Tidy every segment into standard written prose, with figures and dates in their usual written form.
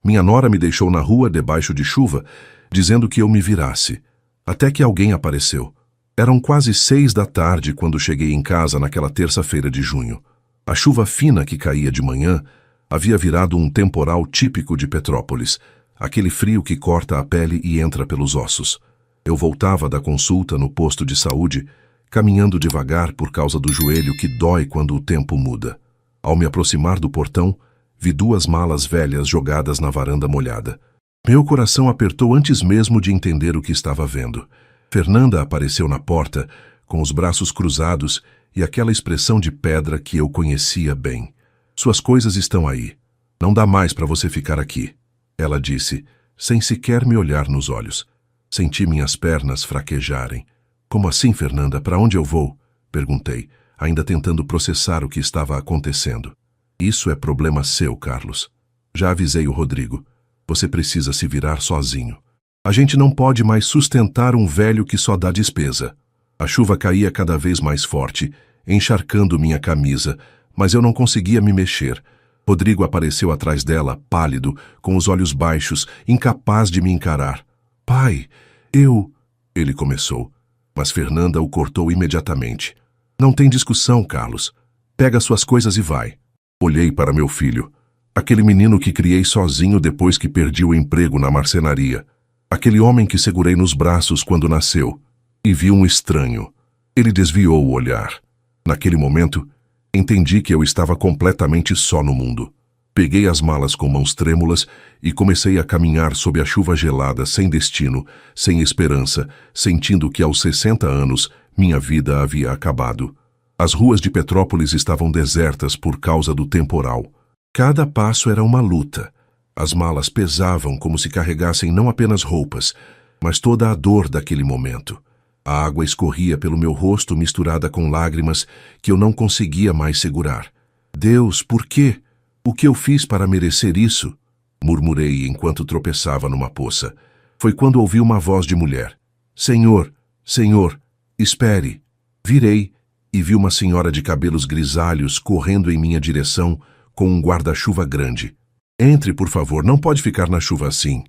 Minha nora me deixou na rua debaixo de chuva, dizendo que eu me virasse. Até que alguém apareceu. Eram quase 6 da tarde quando cheguei em casa naquela terça-feira de junho. A chuva fina que caía de manhã havia virado um temporal típico de Petrópolis, aquele frio que corta a pele e entra pelos ossos. Eu voltava da consulta no posto de saúde, caminhando devagar por causa do joelho que dói quando o tempo muda. Ao me aproximar do portão, vi 2 malas velhas jogadas na varanda molhada. Meu coração apertou antes mesmo de entender o que estava vendo. Fernanda apareceu na porta, com os braços cruzados e aquela expressão de pedra que eu conhecia bem. Suas coisas estão aí. Não dá mais para você ficar aqui, ela disse, sem sequer me olhar nos olhos. Senti minhas pernas fraquejarem. Como assim, Fernanda? Para onde eu vou? Perguntei, ainda tentando processar o que estava acontecendo. Isso é problema seu, Carlos. Já avisei o Rodrigo. Você precisa se virar sozinho. A gente não pode mais sustentar um velho que só dá despesa. A chuva caía cada vez mais forte, encharcando minha camisa, mas eu não conseguia me mexer. Rodrigo apareceu atrás dela, pálido, com os olhos baixos, incapaz de me encarar. Pai, Ele começou, mas Fernanda o cortou imediatamente. Não tem discussão, Carlos. Pega suas coisas e vai. Olhei para meu filho. Aquele menino que criei sozinho depois que perdi o emprego na marcenaria. Aquele homem que segurei nos braços quando nasceu. E vi um estranho. Ele desviou o olhar. Naquele momento, entendi que eu estava completamente só no mundo. Peguei as malas com mãos trêmulas e comecei a caminhar sob a chuva gelada, sem destino, sem esperança, sentindo que aos 60 anos minha vida havia acabado. As ruas de Petrópolis estavam desertas por causa do temporal. Cada passo era uma luta. As malas pesavam como se carregassem não apenas roupas, mas toda a dor daquele momento. A água escorria pelo meu rosto misturada com lágrimas que eu não conseguia mais segurar. Deus, por quê? O que eu fiz para merecer isso? Murmurei enquanto tropeçava numa poça. Foi quando ouvi uma voz de mulher. Senhor, Senhor, espere. Virei e vi uma senhora de cabelos grisalhos correndo em minha direção com um guarda-chuva grande. Entre, por favor, não pode ficar na chuva assim.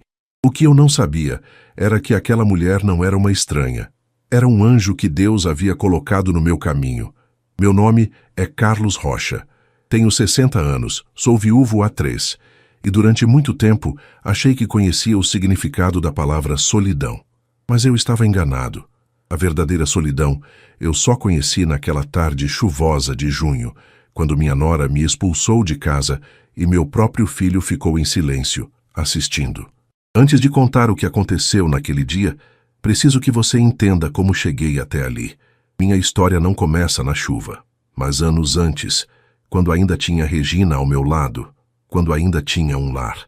O que eu não sabia era que aquela mulher não era uma estranha. Era um anjo que Deus havia colocado no meu caminho. Meu nome é Carlos Rocha. Tenho 60 anos, sou viúvo há 3, e durante muito tempo achei que conhecia o significado da palavra solidão. Mas eu estava enganado. A verdadeira solidão eu só conheci naquela tarde chuvosa de junho, quando minha nora me expulsou de casa e meu próprio filho ficou em silêncio, assistindo. Antes de contar o que aconteceu naquele dia, preciso que você entenda como cheguei até ali. Minha história não começa na chuva, mas anos antes, quando ainda tinha Regina ao meu lado, quando ainda tinha um lar.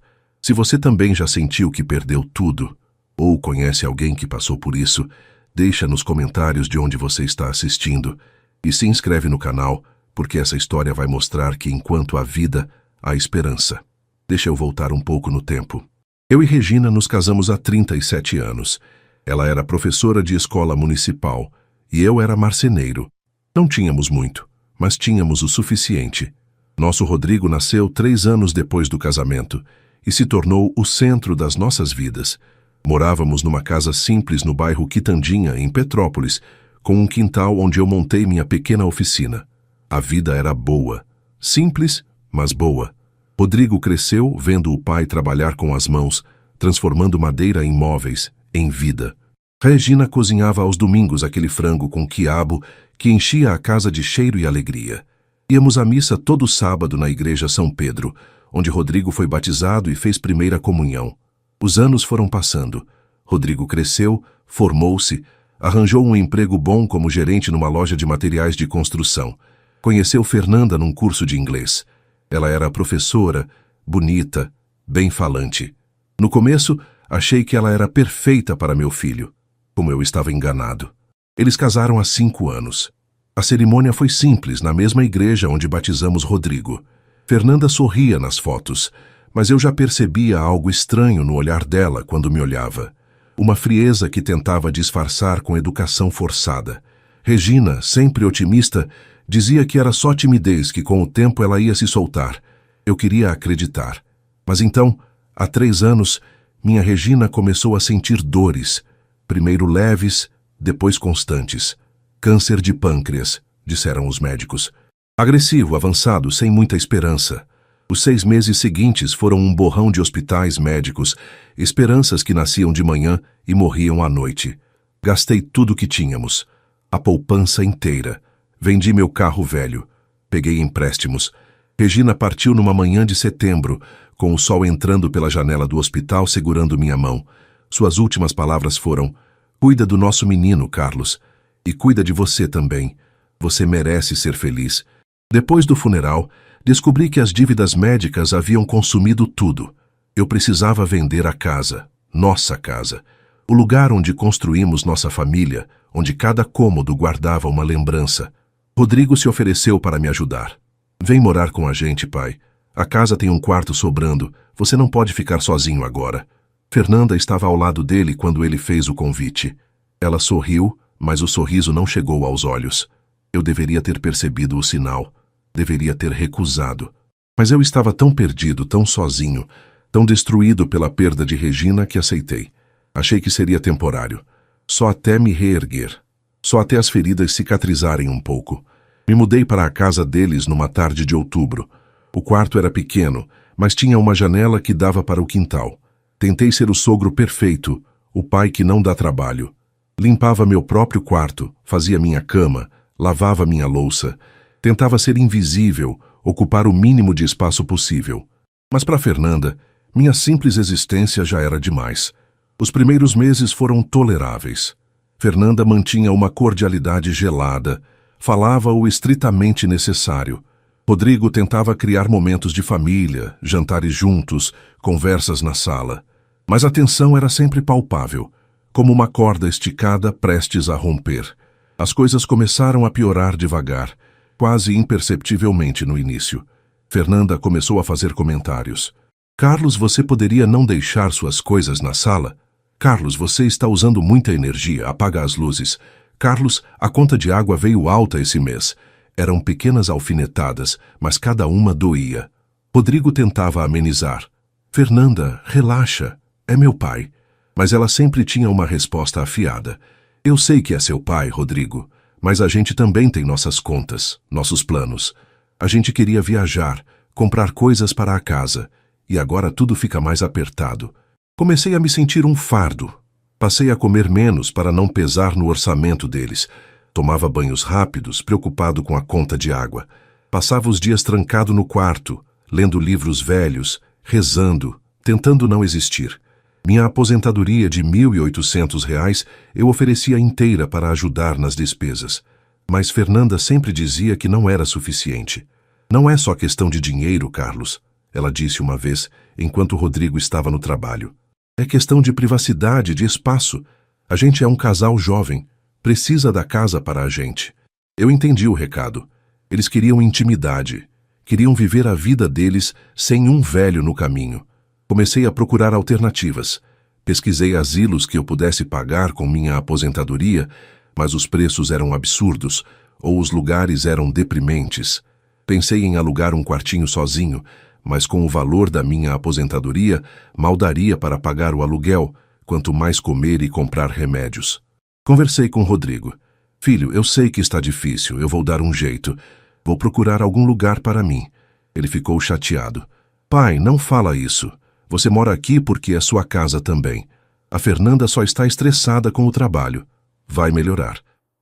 Se você também já sentiu que perdeu tudo, ou conhece alguém que passou por isso, deixa nos comentários de onde você está assistindo e se inscreve no canal, porque essa história vai mostrar que enquanto há vida, há esperança. Deixa eu voltar um pouco no tempo. Eu e Regina nos casamos há 37 anos. Ela era professora de escola municipal e eu era marceneiro. Não tínhamos muito, mas tínhamos o suficiente. Nosso Rodrigo nasceu 3 anos depois do casamento e se tornou o centro das nossas vidas. Morávamos numa casa simples no bairro Quitandinha, em Petrópolis, com um quintal onde eu montei minha pequena oficina. A vida era boa. Simples, mas boa. Rodrigo cresceu vendo o pai trabalhar com as mãos, transformando madeira em móveis, em vida. Regina cozinhava aos domingos aquele frango com quiabo que enchia a casa de cheiro e alegria. Íamos à missa todo sábado na igreja São Pedro, onde Rodrigo foi batizado e fez primeira comunhão. Os anos foram passando. Rodrigo cresceu, formou-se, arranjou um emprego bom como gerente numa loja de materiais de construção. Conheceu Fernanda num curso de inglês. Ela era professora, bonita, bem falante. No começo, achei que ela era perfeita para meu filho. Como eu estava enganado. Eles casaram há 5 anos. A cerimônia foi simples, na mesma igreja onde batizamos Rodrigo. Fernanda sorria nas fotos, mas eu já percebia algo estranho no olhar dela quando me olhava. Uma frieza que tentava disfarçar com educação forçada. Regina, sempre otimista, dizia que era só timidez, que com o tempo ela ia se soltar. Eu queria acreditar. Mas então, Há 3 anos, minha Regina começou a sentir dores, primeiro leves, depois constantes. Câncer de pâncreas, disseram os médicos. Agressivo, avançado, sem muita esperança. Os 6 meses seguintes foram um borrão de hospitais médicos, esperanças que nasciam de manhã e morriam à noite. Gastei tudo o que tínhamos, a poupança inteira. Vendi meu carro velho. Peguei empréstimos. Regina partiu numa manhã de setembro, com o sol entrando pela janela do hospital segurando minha mão. Suas últimas palavras foram: "Cuida do nosso menino, Carlos. E cuida de você também. Você merece ser feliz." Depois do funeral, descobri que as dívidas médicas haviam consumido tudo. Eu precisava vender a casa, nossa casa. O lugar onde construímos nossa família, onde cada cômodo guardava uma lembrança. Rodrigo se ofereceu para me ajudar. "Vem morar com a gente, pai. A casa tem um quarto sobrando. Você não pode ficar sozinho agora." Fernanda estava ao lado dele quando ele fez o convite. Ela sorriu, mas o sorriso não chegou aos olhos. Eu deveria ter percebido o sinal. Deveria ter recusado. Mas eu estava tão perdido, tão sozinho, tão destruído pela perda de Regina que aceitei. Achei que seria temporário. Só até me reerguer. Só até as feridas cicatrizarem um pouco. Me mudei para a casa deles numa tarde de outubro. O quarto era pequeno, mas tinha uma janela que dava para o quintal. Tentei ser o sogro perfeito, o pai que não dá trabalho. Limpava meu próprio quarto, fazia minha cama, lavava minha louça. Tentava ser invisível, ocupar o mínimo de espaço possível. Mas para Fernanda, minha simples existência já era demais. Os primeiros meses foram toleráveis. Fernanda mantinha uma cordialidade gelada, falava o estritamente necessário. Rodrigo tentava criar momentos de família, jantares juntos, conversas na sala. Mas a tensão era sempre palpável, como uma corda esticada prestes a romper. As coisas começaram a piorar devagar, quase imperceptivelmente no início. Fernanda começou a fazer comentários. "Carlos, você poderia não deixar suas coisas na sala? Carlos, você está usando muita energia, apaga as luzes. Carlos, a conta de água veio alta esse mês." Eram pequenas alfinetadas, mas cada uma doía. Rodrigo tentava amenizar. "Fernanda, relaxa. É meu pai." Mas ela sempre tinha uma resposta afiada. "Eu sei que é seu pai, Rodrigo, mas a gente também tem nossas contas, nossos planos. A gente queria viajar, comprar coisas para a casa, e agora tudo fica mais apertado." Comecei a me sentir um fardo. Passei a comer menos para não pesar no orçamento deles. Tomava banhos rápidos, preocupado com a conta de água. Passava os dias trancado no quarto, lendo livros velhos, rezando, tentando não existir. Minha aposentadoria de R$ 1.800 eu oferecia inteira para ajudar nas despesas. Mas Fernanda sempre dizia que não era suficiente. "Não é só questão de dinheiro, Carlos," ela disse uma vez, enquanto Rodrigo estava no trabalho. "É questão de privacidade, de espaço. A gente é um casal jovem. Precisa da casa para a gente." Eu entendi o recado. Eles queriam intimidade. Queriam viver a vida deles sem um velho no caminho. Comecei a procurar alternativas. Pesquisei asilos que eu pudesse pagar com minha aposentadoria, mas os preços eram absurdos, ou os lugares eram deprimentes. Pensei em alugar um quartinho sozinho, mas com o valor da minha aposentadoria, mal daria para pagar o aluguel, quanto mais comer e comprar remédios. Conversei com Rodrigo. "Filho, eu sei que está difícil, eu vou dar um jeito. Vou procurar algum lugar para mim." Ele ficou chateado. "Pai, não fala isso. Você mora aqui porque é sua casa também. A Fernanda só está estressada com o trabalho. Vai melhorar."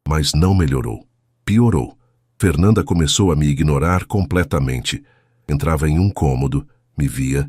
Mas não melhorou. Piorou. Fernanda começou a me ignorar completamente. Entrava em um cômodo, me via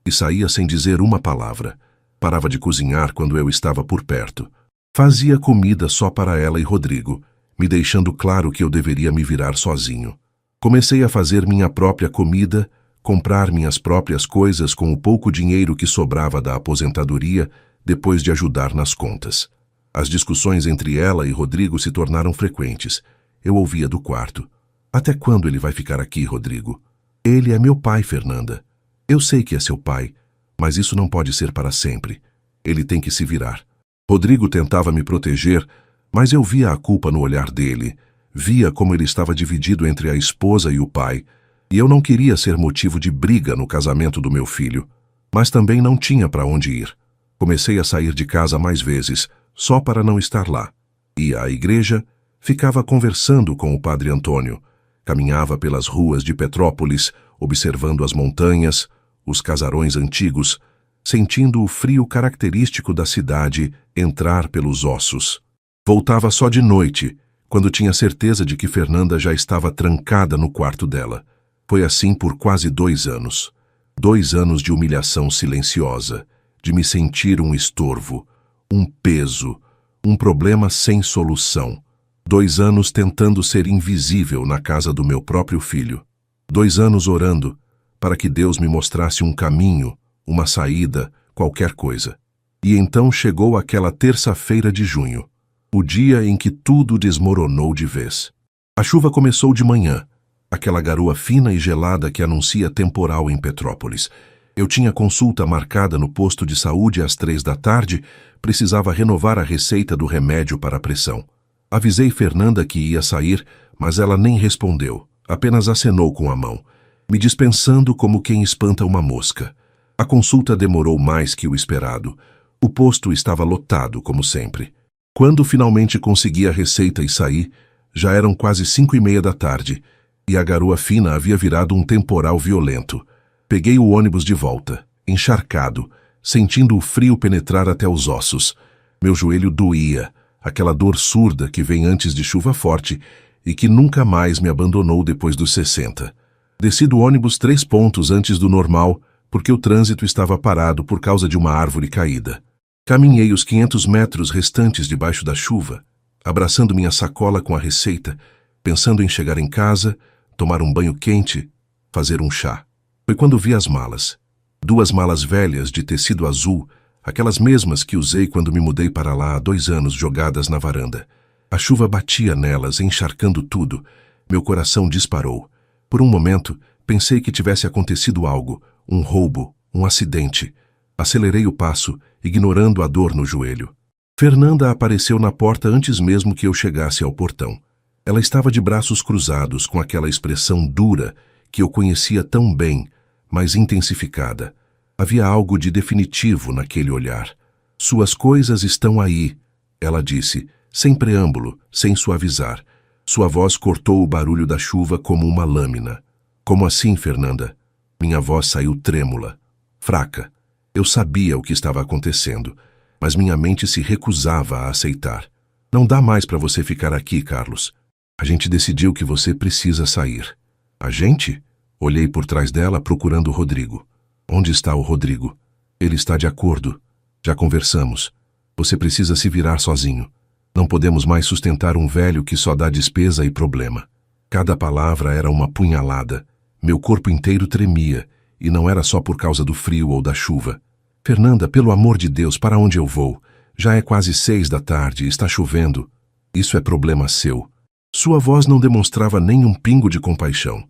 e saía sem dizer uma palavra. Parava de cozinhar quando eu estava por perto. Fazia comida só para ela e Rodrigo, me deixando claro que eu deveria me virar sozinho. Comecei a fazer minha própria comida, comprar minhas próprias coisas com o pouco dinheiro que sobrava da aposentadoria depois de ajudar nas contas. As discussões entre ela e Rodrigo se tornaram frequentes. Eu ouvia do quarto. "Até quando ele vai ficar aqui, Rodrigo?" "Ele é meu pai, Fernanda." "Eu sei que é seu pai, mas isso não pode ser para sempre. Ele tem que se virar." Rodrigo tentava me proteger, mas eu via a culpa no olhar dele, via como ele estava dividido entre a esposa e o pai, e eu não queria ser motivo de briga no casamento do meu filho. Mas também não tinha para onde ir. Comecei a sair de casa mais vezes, só para não estar lá. Ia à igreja, ficava conversando com o padre Antônio, caminhava pelas ruas de Petrópolis, observando as montanhas, os casarões antigos, sentindo o frio característico da cidade entrar pelos ossos. Voltava só de noite, quando tinha certeza de que Fernanda já estava trancada no quarto dela. Foi assim por quase 2 anos. 2 anos de humilhação silenciosa, de me sentir um estorvo, um peso, um problema sem solução. 2 anos tentando ser invisível na casa do meu próprio filho. 2 anos orando para que Deus me mostrasse um caminho, uma saída, qualquer coisa. E então chegou aquela terça-feira de junho, o dia em que tudo desmoronou de vez. A chuva começou de manhã, aquela garoa fina e gelada que anuncia temporal em Petrópolis. Eu tinha consulta marcada no posto de saúde às 3 da tarde, precisava renovar a receita do remédio para a pressão. Avisei Fernanda que ia sair, mas ela nem respondeu, apenas acenou com a mão, me dispensando como quem espanta uma mosca. A consulta demorou mais que o esperado. O posto estava lotado, como sempre. Quando finalmente consegui a receita e saí, já eram quase 5:30 da tarde, e a garoa fina havia virado um temporal violento. Peguei o ônibus de volta, encharcado, sentindo o frio penetrar até os ossos. Meu joelho doía, aquela dor surda que vem antes de chuva forte e que nunca mais me abandonou depois dos 60. Desci do ônibus 3 pontos antes do normal, porque o trânsito estava parado por causa de uma árvore caída. Caminhei os 500 metros restantes debaixo da chuva, abraçando minha sacola com a receita, pensando em chegar em casa, tomar um banho quente, fazer um chá. Foi quando vi as malas. 2 malas velhas de tecido azul, aquelas mesmas que usei quando me mudei para lá há 2 anos, jogadas na varanda. A chuva batia nelas, encharcando tudo. Meu coração disparou. Por um momento, pensei que tivesse acontecido algo, um roubo, um acidente. Acelerei o passo, ignorando a dor no joelho. Fernanda apareceu na porta antes mesmo que eu chegasse ao portão. Ela estava de braços cruzados, com aquela expressão dura que eu conhecia tão bem, mas intensificada. Havia algo de definitivo naquele olhar. Suas coisas estão aí, ela disse, sem preâmbulo, sem suavizar. Sua voz cortou o barulho da chuva como uma lâmina. Como assim, Fernanda? Minha voz saiu trêmula, fraca. Eu sabia o que estava acontecendo, mas minha mente se recusava a aceitar. Não dá mais para você ficar aqui, Carlos. A gente decidiu que você precisa sair. A gente? Olhei por trás dela procurando o Rodrigo. Onde está o Rodrigo? Ele está de acordo. Já conversamos. Você precisa se virar sozinho. Não podemos mais sustentar um velho que só dá despesa e problema. Cada palavra era uma punhalada. Meu corpo inteiro tremia, e não era só por causa do frio ou da chuva. Fernanda, pelo amor de Deus, para onde eu vou? Já é quase 6 da tarde e está chovendo. Isso é problema seu. Sua voz não demonstrava nem um pingo de compaixão.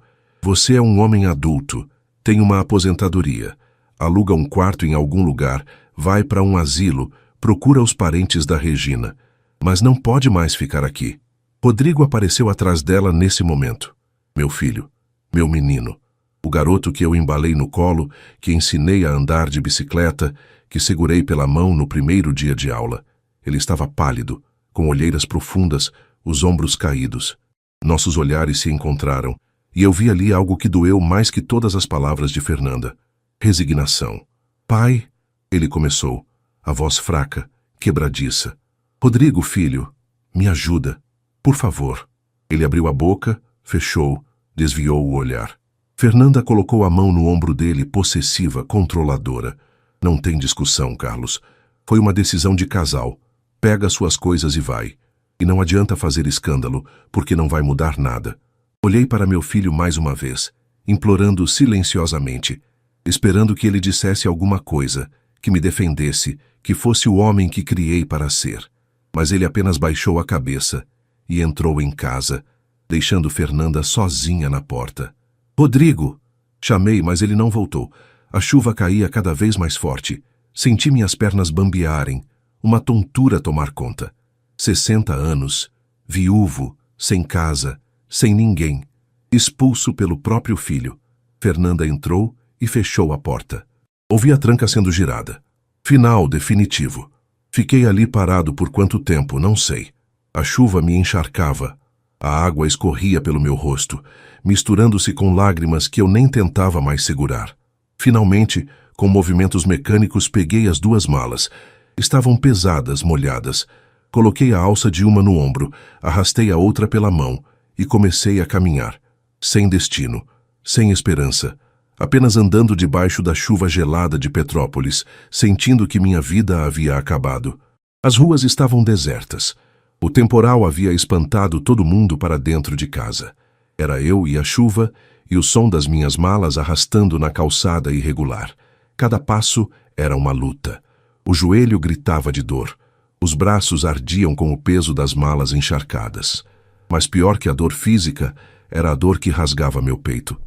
Você é um homem adulto, tem uma aposentadoria, aluga um quarto em algum lugar, vai para um asilo, procura os parentes da Regina, mas não pode mais ficar aqui. Rodrigo apareceu atrás dela nesse momento. Meu filho, meu menino, o garoto que eu embalei no colo, que ensinei a andar de bicicleta, que segurei pela mão no primeiro dia de aula. Ele estava pálido, com olheiras profundas, os ombros caídos. Nossos olhares se encontraram, e eu vi ali algo que doeu mais que todas as palavras de Fernanda. Resignação. Pai, ele começou, a voz fraca, quebradiça. Rodrigo, filho, me ajuda, por favor. Ele abriu a boca, fechou, desviou o olhar. Fernanda colocou a mão no ombro dele, possessiva, controladora. Não tem discussão, Carlos. Foi uma decisão de casal. Pega suas coisas e vai. E não adianta fazer escândalo, porque não vai mudar nada. Olhei para meu filho mais uma vez, implorando silenciosamente, esperando que ele dissesse alguma coisa, que me defendesse, que fosse o homem que criei para ser. Mas ele apenas baixou a cabeça e entrou em casa, deixando Fernanda sozinha na porta. Rodrigo! Chamei, mas ele não voltou. A chuva caía cada vez mais forte. Senti minhas pernas bambearem, uma tontura tomar conta. 60 anos, viúvo, sem casa, sem ninguém, expulso pelo próprio filho. Fernanda entrou e fechou a porta. Ouvi a tranca sendo girada. Final definitivo. Fiquei ali parado por quanto tempo, não sei. A chuva me encharcava. A água escorria pelo meu rosto, misturando-se com lágrimas que eu nem tentava mais segurar. Finalmente, com movimentos mecânicos, peguei as duas malas. Estavam pesadas, molhadas. Coloquei a alça de uma no ombro, arrastei a outra pela mão e comecei a caminhar. Sem destino, sem esperança, apenas andando debaixo da chuva gelada de Petrópolis, sentindo que minha vida havia acabado. As ruas estavam desertas. O temporal havia espantado todo mundo para dentro de casa. Era eu e a chuva e o som das minhas malas arrastando na calçada irregular. Cada passo era uma luta. O joelho gritava de dor. Os braços ardiam com o peso das malas encharcadas. Mas pior que a dor física era a dor que rasgava meu peito.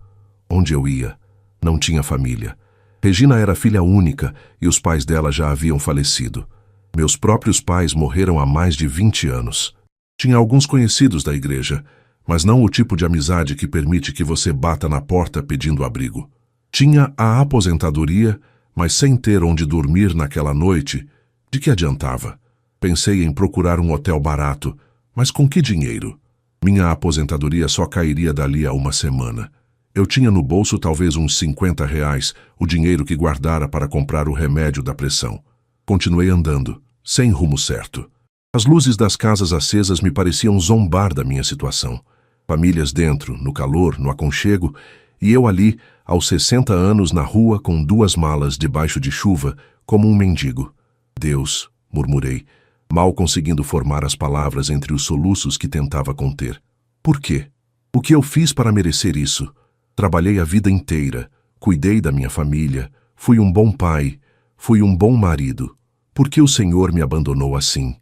Onde eu ia, não tinha família. Regina era filha única e os pais dela já haviam falecido. Meus próprios pais morreram há mais de 20 anos. Tinha alguns conhecidos da igreja, mas não o tipo de amizade que permite que você bata na porta pedindo abrigo. Tinha a aposentadoria, mas sem ter onde dormir naquela noite, de que adiantava? Pensei em procurar um hotel barato, mas com que dinheiro? Minha aposentadoria só cairia dali a uma semana. Eu tinha no bolso talvez uns R$ 50, o dinheiro que guardara para comprar o remédio da pressão. Continuei andando, sem rumo certo. As luzes das casas acesas me pareciam zombar da minha situação. Famílias dentro, no calor, no aconchego, e eu ali, aos 60 anos, na rua, com duas malas debaixo de chuva, como um mendigo. Deus, murmurei, mal conseguindo formar as palavras entre os soluços que tentava conter. Por quê? O que eu fiz para merecer isso? Trabalhei a vida inteira, cuidei da minha família, fui um bom pai, fui um bom marido. Por que o Senhor me abandonou assim?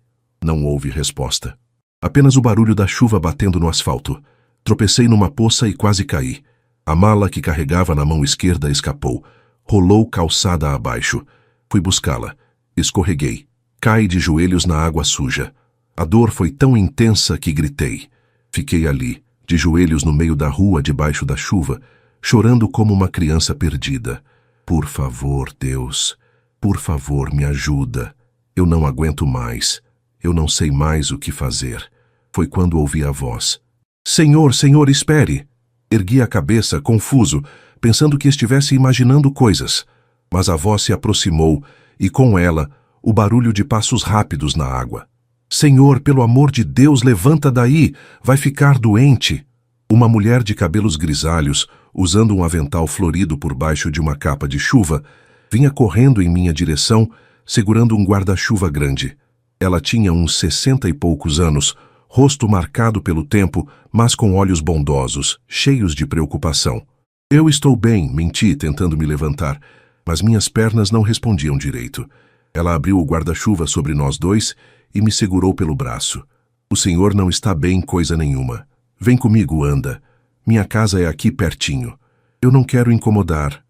Não houve resposta. Apenas o barulho da chuva batendo no asfalto. Tropecei numa poça e quase caí. A mala que carregava na mão esquerda escapou. Rolou calçada abaixo. Fui buscá-la. Escorreguei. Caí de joelhos na água suja. A dor foi tão intensa que gritei. Fiquei ali, de joelhos no meio da rua debaixo da chuva, chorando como uma criança perdida. Por favor, Deus, por favor, me ajuda. Eu não aguento mais. Eu não sei mais o que fazer. Foi quando ouvi a voz. Senhor, Senhor, espere! Ergui a cabeça, confuso, pensando que estivesse imaginando coisas. Mas a voz se aproximou e, com ela, o barulho de passos rápidos na água. Senhor, pelo amor de Deus, levanta daí! Vai ficar doente! Uma mulher de cabelos grisalhos, usando um avental florido por baixo de uma capa de chuva, vinha correndo em minha direção, segurando um guarda-chuva grande. Ela tinha uns 60 e poucos anos, rosto marcado pelo tempo, mas com olhos bondosos, cheios de preocupação. Eu estou bem, menti, tentando me levantar, mas minhas pernas não respondiam direito. Ela abriu o guarda-chuva sobre nós dois e me segurou pelo braço. O senhor não está bem coisa nenhuma. Vem comigo, anda. Minha casa é aqui pertinho. Eu não quero incomodar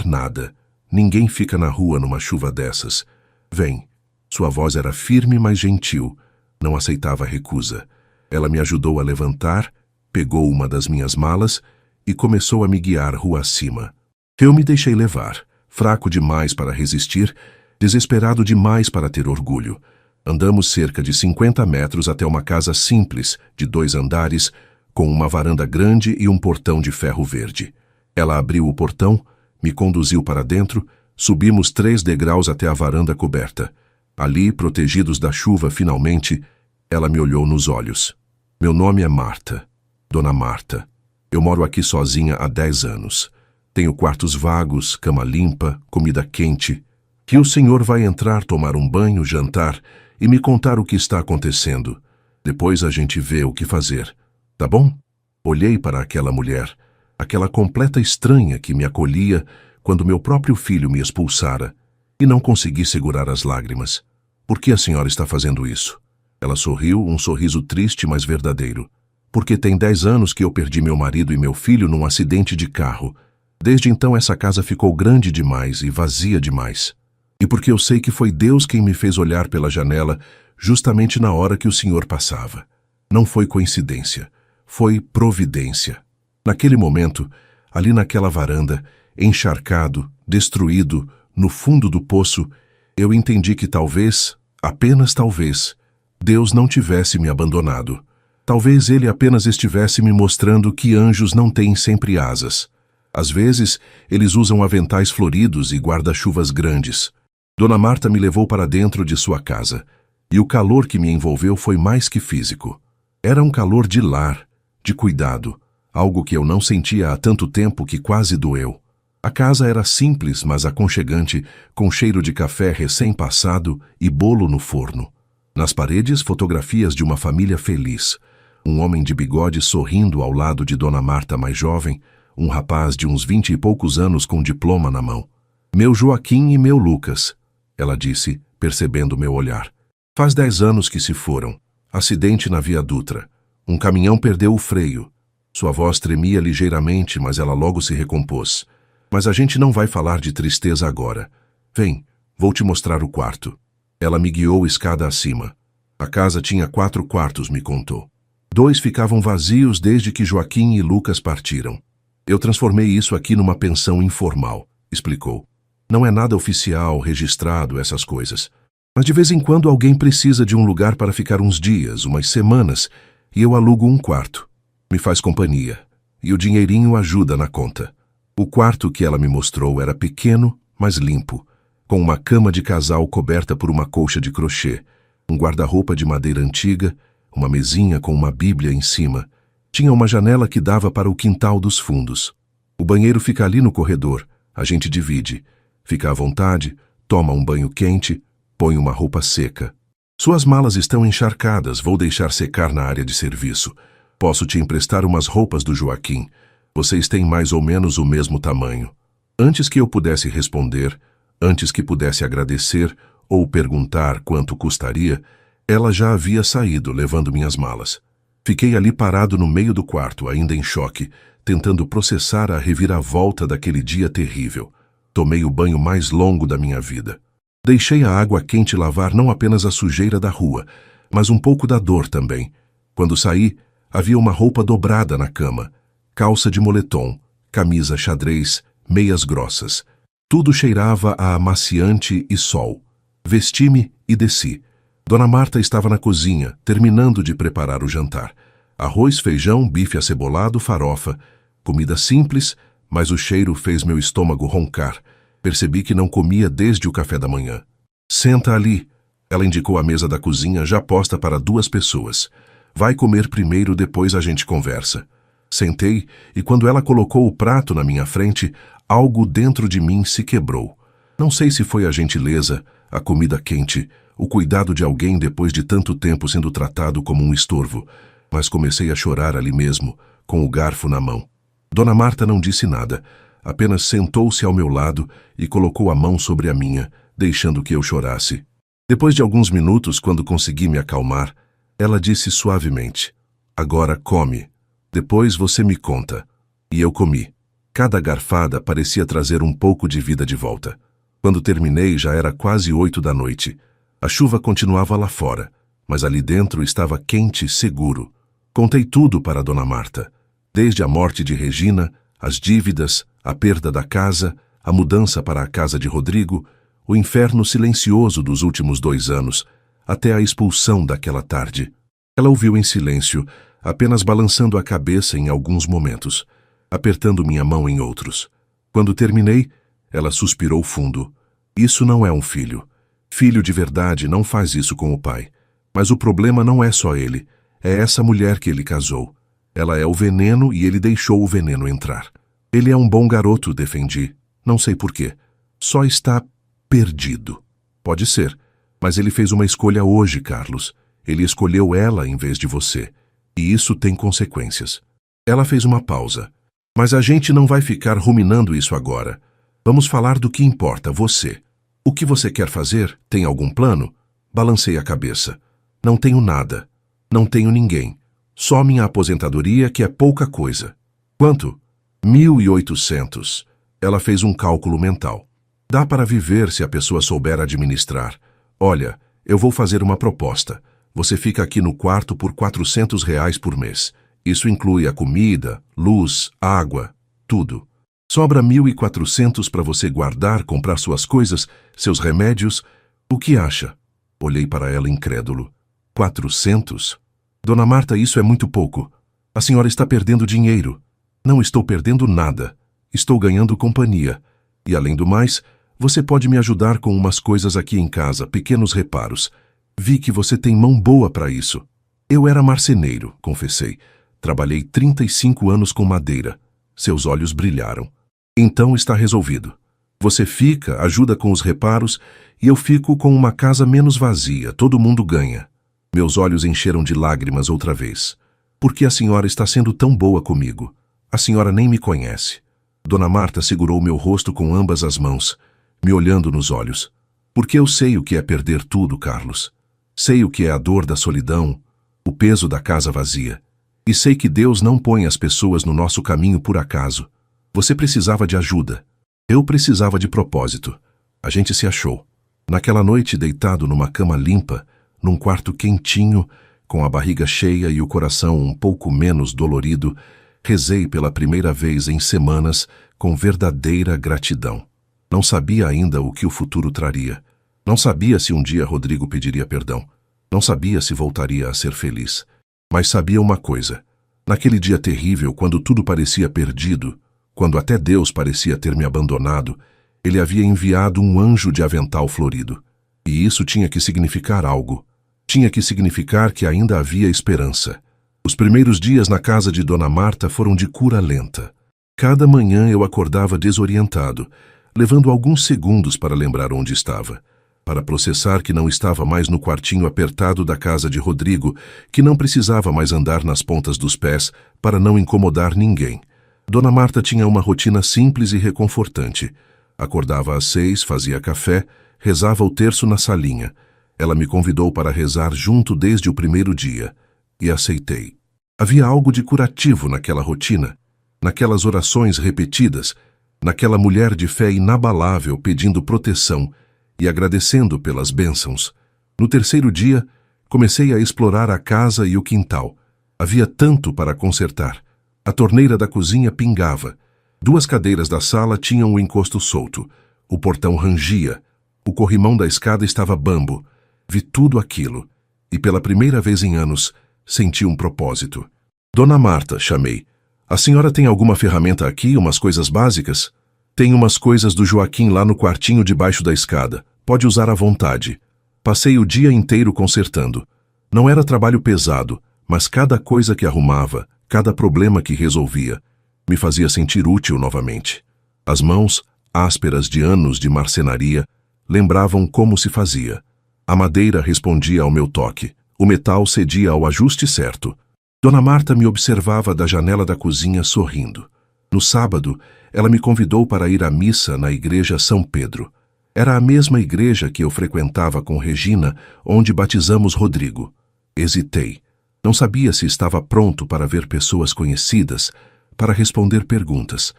nada. Ninguém fica na rua numa chuva dessas. Vem. Sua voz era firme, mas gentil. Não aceitava recusa. Ela me ajudou a levantar, pegou uma das minhas malas e começou a me guiar rua acima. Eu me deixei levar, fraco demais para resistir, desesperado demais para ter orgulho. Andamos cerca de 50 metros até uma casa simples, de 2 andares, com uma varanda grande e um portão de ferro verde. Ela abriu o portão, me conduziu para dentro, subimos 3 degraus até a varanda coberta. Ali, protegidos da chuva finalmente, ela me olhou nos olhos. Meu nome é Marta, Dona Marta. Eu moro aqui sozinha há 10 anos. Tenho quartos vagos, cama limpa, comida quente. Que o senhor vai entrar, tomar um banho, jantar e me contar o que está acontecendo. Depois a gente vê o que fazer. Tá bom? Olhei para aquela mulher, aquela completa estranha que me acolhia quando meu próprio filho me expulsara, e não consegui segurar as lágrimas. Por que a senhora está fazendo isso? Ela sorriu, um sorriso triste, mas verdadeiro. Porque tem 10 anos que eu perdi meu marido e meu filho num acidente de carro. Desde então essa casa ficou grande demais e vazia demais. E porque eu sei que foi Deus quem me fez olhar pela janela justamente na hora que o senhor passava. Não foi coincidência, foi providência. Naquele momento, ali naquela varanda, encharcado, destruído, no fundo do poço, eu entendi que talvez, apenas talvez, Deus não tivesse me abandonado. Talvez Ele apenas estivesse me mostrando que anjos não têm sempre asas. Às vezes, eles usam aventais floridos e guarda-chuvas grandes. Dona Marta me levou para dentro de sua casa, e o calor que me envolveu foi mais que físico. Era um calor de lar, de cuidado, algo que eu não sentia há tanto tempo que quase doeu. A casa era simples, mas aconchegante, com cheiro de café recém-passado e bolo no forno. Nas paredes, fotografias de uma família feliz. Um homem de bigode sorrindo ao lado de Dona Marta mais jovem, um rapaz de uns 20 e poucos anos com diploma na mão. Meu Joaquim e meu Lucas, ela disse, percebendo meu olhar. Faz 10 anos que se foram. Acidente na Via Dutra. Um caminhão perdeu o freio. Sua voz tremia ligeiramente, mas ela logo se recompôs. Mas a gente não vai falar de tristeza agora. Vem, vou te mostrar o quarto. Ela me guiou escada acima. A casa tinha 4 quartos, me contou. 2 ficavam vazios desde que Joaquim e Lucas partiram. Eu transformei isso aqui numa pensão informal, explicou. Não é nada oficial, registrado, essas coisas. Mas de vez em quando alguém precisa de um lugar para ficar uns dias, umas semanas, e eu alugo um quarto. Me faz companhia, e o dinheirinho ajuda na conta. O quarto que ela me mostrou era pequeno, mas limpo, com uma cama de casal coberta por uma colcha de crochê, um guarda-roupa de madeira antiga, uma mesinha com uma bíblia em cima. Tinha uma janela que dava para o quintal dos fundos. O banheiro fica ali no corredor, a gente divide. Fica à vontade, toma um banho quente, põe uma roupa seca. Suas malas estão encharcadas, vou deixar secar na área de serviço. Posso te emprestar umas roupas do Joaquim. Vocês têm mais ou menos o mesmo tamanho. Antes que eu pudesse responder, antes que pudesse agradecer ou perguntar quanto custaria, ela já havia saído, levando minhas malas. Fiquei ali parado no meio do quarto, ainda em choque, tentando processar a reviravolta daquele dia terrível. Tomei o banho mais longo da minha vida. Deixei a água quente lavar não apenas a sujeira da rua, mas um pouco da dor também. Quando saí, havia uma roupa dobrada na cama, calça de moletom, camisa xadrez, meias grossas. Tudo cheirava a amaciante e sol. Vesti-me e desci. Dona Marta estava na cozinha, terminando de preparar o jantar. Arroz, feijão, bife acebolado, farofa. Comida simples, mas o cheiro fez meu estômago roncar. Percebi que não comia desde o café da manhã. Senta ali. Ela indicou a mesa da cozinha já posta para 2 pessoas. Vai comer primeiro, depois a gente conversa. Sentei e quando ela colocou o prato na minha frente, algo dentro de mim se quebrou. Não sei se foi a gentileza, a comida quente, o cuidado de alguém depois de tanto tempo sendo tratado como um estorvo, mas comecei a chorar ali mesmo, com o garfo na mão. Dona Marta não disse nada, apenas sentou-se ao meu lado e colocou a mão sobre a minha, deixando que eu chorasse. Depois de alguns minutos, quando consegui me acalmar, ela disse suavemente: "Agora come. Depois você me conta." E eu comi. Cada garfada parecia trazer um pouco de vida de volta. Quando terminei, já era quase 8 da noite. A chuva continuava lá fora, mas ali dentro estava quente e seguro. Contei tudo para Dona Marta, desde a morte de Regina, as dívidas, a perda da casa, a mudança para a casa de Rodrigo, o inferno silencioso dos últimos 2 anos, até a expulsão daquela tarde. Ela ouviu em silêncio, apenas balançando a cabeça em alguns momentos, apertando minha mão em outros. Quando terminei, ela suspirou fundo. Isso não é um filho. Filho de verdade não faz isso com o pai. Mas o problema não é só ele. É essa mulher que ele casou. Ela é o veneno e ele deixou o veneno entrar. Ele é um bom garoto, defendi. Não sei porquê. Só está perdido. Pode ser. Mas ele fez uma escolha hoje, Carlos. Ele escolheu ela em vez de você. E isso tem consequências. Ela fez uma pausa. Mas a gente não vai ficar ruminando isso agora. Vamos falar do que importa, você. O que você quer fazer? Tem algum plano? Balancei a cabeça. Não tenho nada. Não tenho ninguém. Só minha aposentadoria, que é pouca coisa. Quanto? 1.800. Ela fez um cálculo mental. Dá para viver se a pessoa souber administrar. Olha, eu vou fazer uma proposta. Você fica aqui no quarto por R$ 400 por mês. Isso inclui a comida, luz, água, tudo. Sobra 1.400 para você guardar, comprar suas coisas, seus remédios. O que acha? Olhei para ela incrédulo. 400? Dona Marta, isso é muito pouco. A senhora está perdendo dinheiro. Não estou perdendo nada. Estou ganhando companhia. E além do mais, você pode me ajudar com umas coisas aqui em casa, pequenos reparos. Vi que você tem mão boa para isso. Eu era marceneiro, confessei. Trabalhei 35 anos com madeira. Seus olhos brilharam. Então está resolvido. Você fica, ajuda com os reparos, e eu fico com uma casa menos vazia. Todo mundo ganha. Meus olhos encheram de lágrimas outra vez. Por que a senhora está sendo tão boa comigo? A senhora nem me conhece. Dona Marta segurou meu rosto com ambas as mãos, me olhando nos olhos. Porque eu sei o que é perder tudo, Carlos. Sei o que é a dor da solidão, o peso da casa vazia. E sei que Deus não põe as pessoas no nosso caminho por acaso. Você precisava de ajuda. Eu precisava de propósito. A gente se achou. Naquela noite, deitado numa cama limpa, num quarto quentinho, com a barriga cheia e o coração um pouco menos dolorido, rezei pela primeira vez em semanas com verdadeira gratidão. Não sabia ainda o que o futuro traria. Não sabia se um dia Rodrigo pediria perdão. Não sabia se voltaria a ser feliz. Mas sabia uma coisa. Naquele dia terrível, quando tudo parecia perdido, quando até Deus parecia ter me abandonado, Ele havia enviado um anjo de avental florido. E isso tinha que significar algo. Tinha que significar que ainda havia esperança. Os primeiros dias na casa de Dona Marta foram de cura lenta. Cada manhã eu acordava desorientado, levando alguns segundos para lembrar onde estava, para processar que não estava mais no quartinho apertado da casa de Rodrigo, que não precisava mais andar nas pontas dos pés para não incomodar ninguém. Dona Marta tinha uma rotina simples e reconfortante. Acordava às 6, fazia café, rezava o terço na salinha. Ela me convidou para rezar junto desde o primeiro dia, e aceitei. Havia algo de curativo naquela rotina, naquelas orações repetidas, naquela mulher de fé inabalável pedindo proteção e agradecendo pelas bênçãos. No terceiro dia, comecei a explorar a casa e o quintal. Havia tanto para consertar. A torneira da cozinha pingava. 2 cadeiras da sala tinham o encosto solto. O portão rangia. O corrimão da escada estava bambo. Vi tudo aquilo. E pela primeira vez em anos, senti um propósito. Dona Marta, chamei. A senhora tem alguma ferramenta aqui, umas coisas básicas? Tem umas coisas do Joaquim lá no quartinho debaixo da escada. Pode usar à vontade. Passei o dia inteiro consertando. Não era trabalho pesado, mas cada coisa que arrumava, cada problema que resolvia, me fazia sentir útil novamente. As mãos, ásperas de anos de marcenaria, lembravam como se fazia. A madeira respondia ao meu toque. O metal cedia ao ajuste certo. Dona Marta me observava da janela da cozinha sorrindo. No sábado, ela me convidou para ir à missa na igreja São Pedro. Era a mesma igreja que eu frequentava com Regina, onde batizamos Rodrigo. Hesitei. Não sabia se estava pronto para ver pessoas conhecidas, para responder perguntas.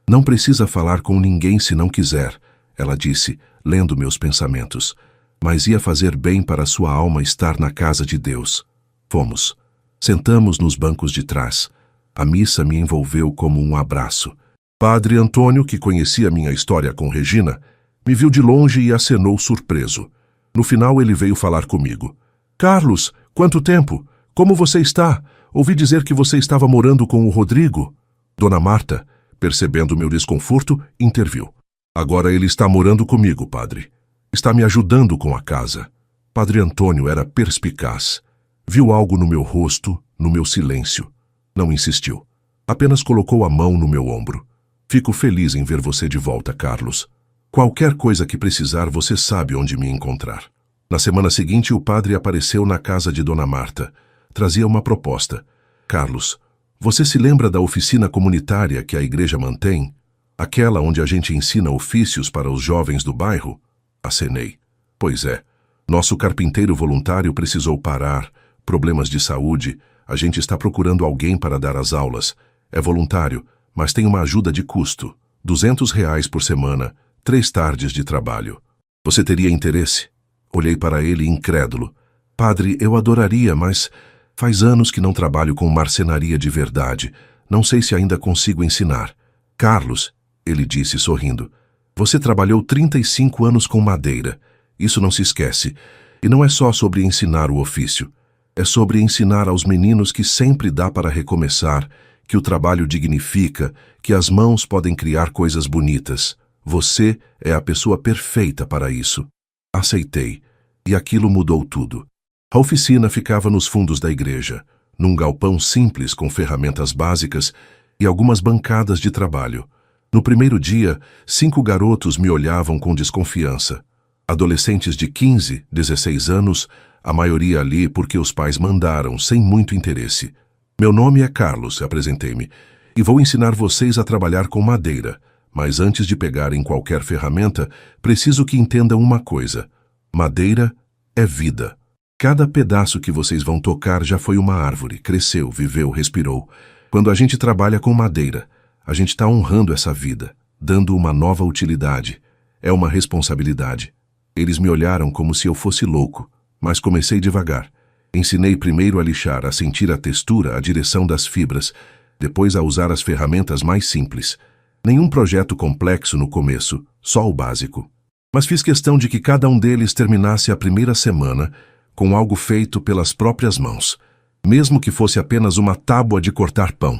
Não precisa falar com ninguém se não quiser, ela disse, lendo meus pensamentos. Mas ia fazer bem para sua alma estar na casa de Deus. Fomos. Sentamos nos bancos de trás. A missa me envolveu como um abraço. Padre Antônio, que conhecia minha história com Regina, me viu de longe e acenou surpreso. No final ele veio falar comigo. Carlos, quanto tempo? Como você está? Ouvi dizer que você estava morando com o Rodrigo. Dona Marta, percebendo meu desconforto, interviu. Agora ele está morando comigo, padre. Está me ajudando com a casa. Padre Antônio era perspicaz. Viu algo no meu rosto, no meu silêncio. Não insistiu. Apenas colocou a mão no meu ombro. Fico feliz em ver você de volta, Carlos. Qualquer coisa que precisar, você sabe onde me encontrar. Na semana seguinte, o padre apareceu na casa de Dona Marta. Trazia uma proposta. Carlos, você se lembra da oficina comunitária que a igreja mantém? Aquela onde a gente ensina ofícios para os jovens do bairro? Acenei. Pois é. Nosso carpinteiro voluntário precisou parar. Problemas de saúde. A gente está procurando alguém para dar as aulas. É voluntário, mas tem uma ajuda de custo. R$ 200 por semana, 3 tardes de trabalho. Você teria interesse? Olhei para ele incrédulo. Padre, eu adoraria, mas faz anos que não trabalho com marcenaria de verdade. Não sei se ainda consigo ensinar. Carlos, ele disse sorrindo. Você trabalhou 35 anos com madeira. Isso não se esquece. E não é só sobre ensinar o ofício. É sobre ensinar aos meninos que sempre dá para recomeçar, que o trabalho dignifica, que as mãos podem criar coisas bonitas. Você é a pessoa perfeita para isso. Aceitei. E aquilo mudou tudo. A oficina ficava nos fundos da igreja, num galpão simples com ferramentas básicas e algumas bancadas de trabalho. No primeiro dia, 5 garotos me olhavam com desconfiança. Adolescentes de 15, 16 anos, a maioria ali porque os pais mandaram, sem muito interesse. Meu nome é Carlos, apresentei-me, e vou ensinar vocês a trabalhar com madeira. Mas antes de pegarem qualquer ferramenta, preciso que entendam uma coisa. Madeira é vida. Cada pedaço que vocês vão tocar já foi uma árvore, cresceu, viveu, respirou. Quando a gente trabalha com madeira, a gente está honrando essa vida, dando uma nova utilidade. É uma responsabilidade. Eles me olharam como se eu fosse louco, mas comecei devagar. Ensinei primeiro a lixar, a sentir a textura, a direção das fibras, depois a usar as ferramentas mais simples. Nenhum projeto complexo no começo, só o básico. Mas fiz questão de que cada um deles terminasse a primeira semana com algo feito pelas próprias mãos, mesmo que fosse apenas uma tábua de cortar pão.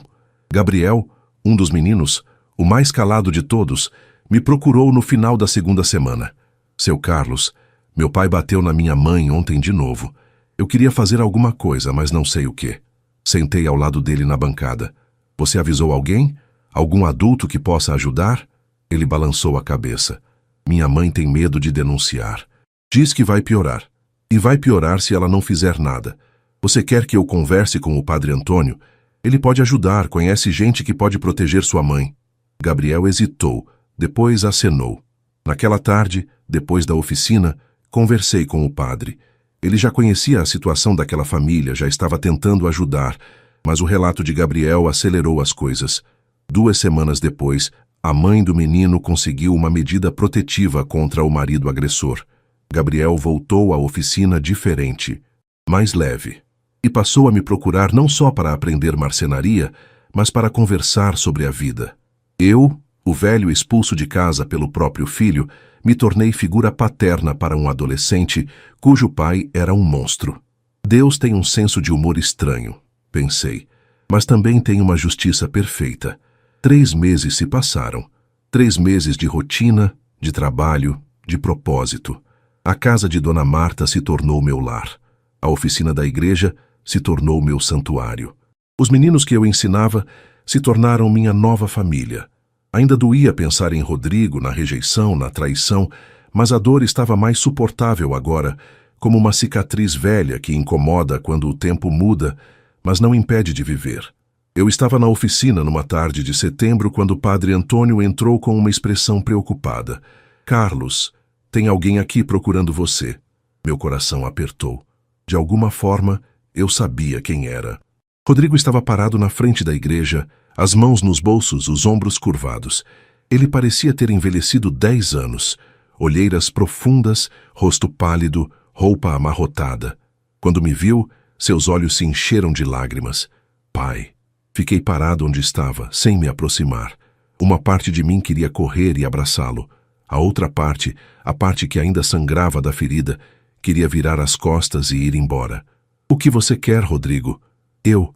Gabriel, um dos meninos, o mais calado de todos, me procurou no final da segunda semana. Seu Carlos, meu pai bateu na minha mãe ontem de novo. Eu queria fazer alguma coisa, mas não sei o quê. Sentei ao lado dele na bancada. Você avisou alguém? Algum adulto que possa ajudar? Ele balançou a cabeça. Minha mãe tem medo de denunciar. Diz que vai piorar. E vai piorar se ela não fizer nada. Você quer que eu converse com o Padre Antônio? Ele pode ajudar, conhece gente que pode proteger sua mãe. Gabriel hesitou, depois acenou. Naquela tarde, depois da oficina, conversei com o padre. Ele já conhecia a situação daquela família, já estava tentando ajudar, mas o relato de Gabriel acelerou as coisas. 2 semanas depois, a mãe do menino conseguiu uma medida protetiva contra o marido agressor. Gabriel voltou à oficina diferente, mais leve, e passou a me procurar não só para aprender marcenaria, mas para conversar sobre a vida. Eu, o velho expulso de casa pelo próprio filho, me tornei figura paterna para um adolescente cujo pai era um monstro. Deus tem um senso de humor estranho, pensei, mas também tem uma justiça perfeita. 3 meses se passaram. 3 meses de rotina, de trabalho, de propósito. A casa de Dona Marta se tornou meu lar. A oficina da igreja se tornou meu santuário. Os meninos que eu ensinava se tornaram minha nova família. Ainda doía pensar em Rodrigo, na rejeição, na traição, mas a dor estava mais suportável agora, como uma cicatriz velha que incomoda quando o tempo muda, mas não impede de viver. Eu estava na oficina numa tarde de setembro quando o Padre Antônio entrou com uma expressão preocupada. Carlos, tem alguém aqui procurando você. Meu coração apertou. De alguma forma, eu sabia quem era. Rodrigo estava parado na frente da igreja, as mãos nos bolsos, os ombros curvados. Ele parecia ter envelhecido 10 anos. Olheiras profundas, rosto pálido, roupa amarrotada. Quando me viu, seus olhos se encheram de lágrimas. Pai. Fiquei parado onde estava, sem me aproximar. Uma parte de mim queria correr e abraçá-lo. A outra parte, a parte que ainda sangrava da ferida, queria virar as costas e ir embora. O que você quer, Rodrigo? Eu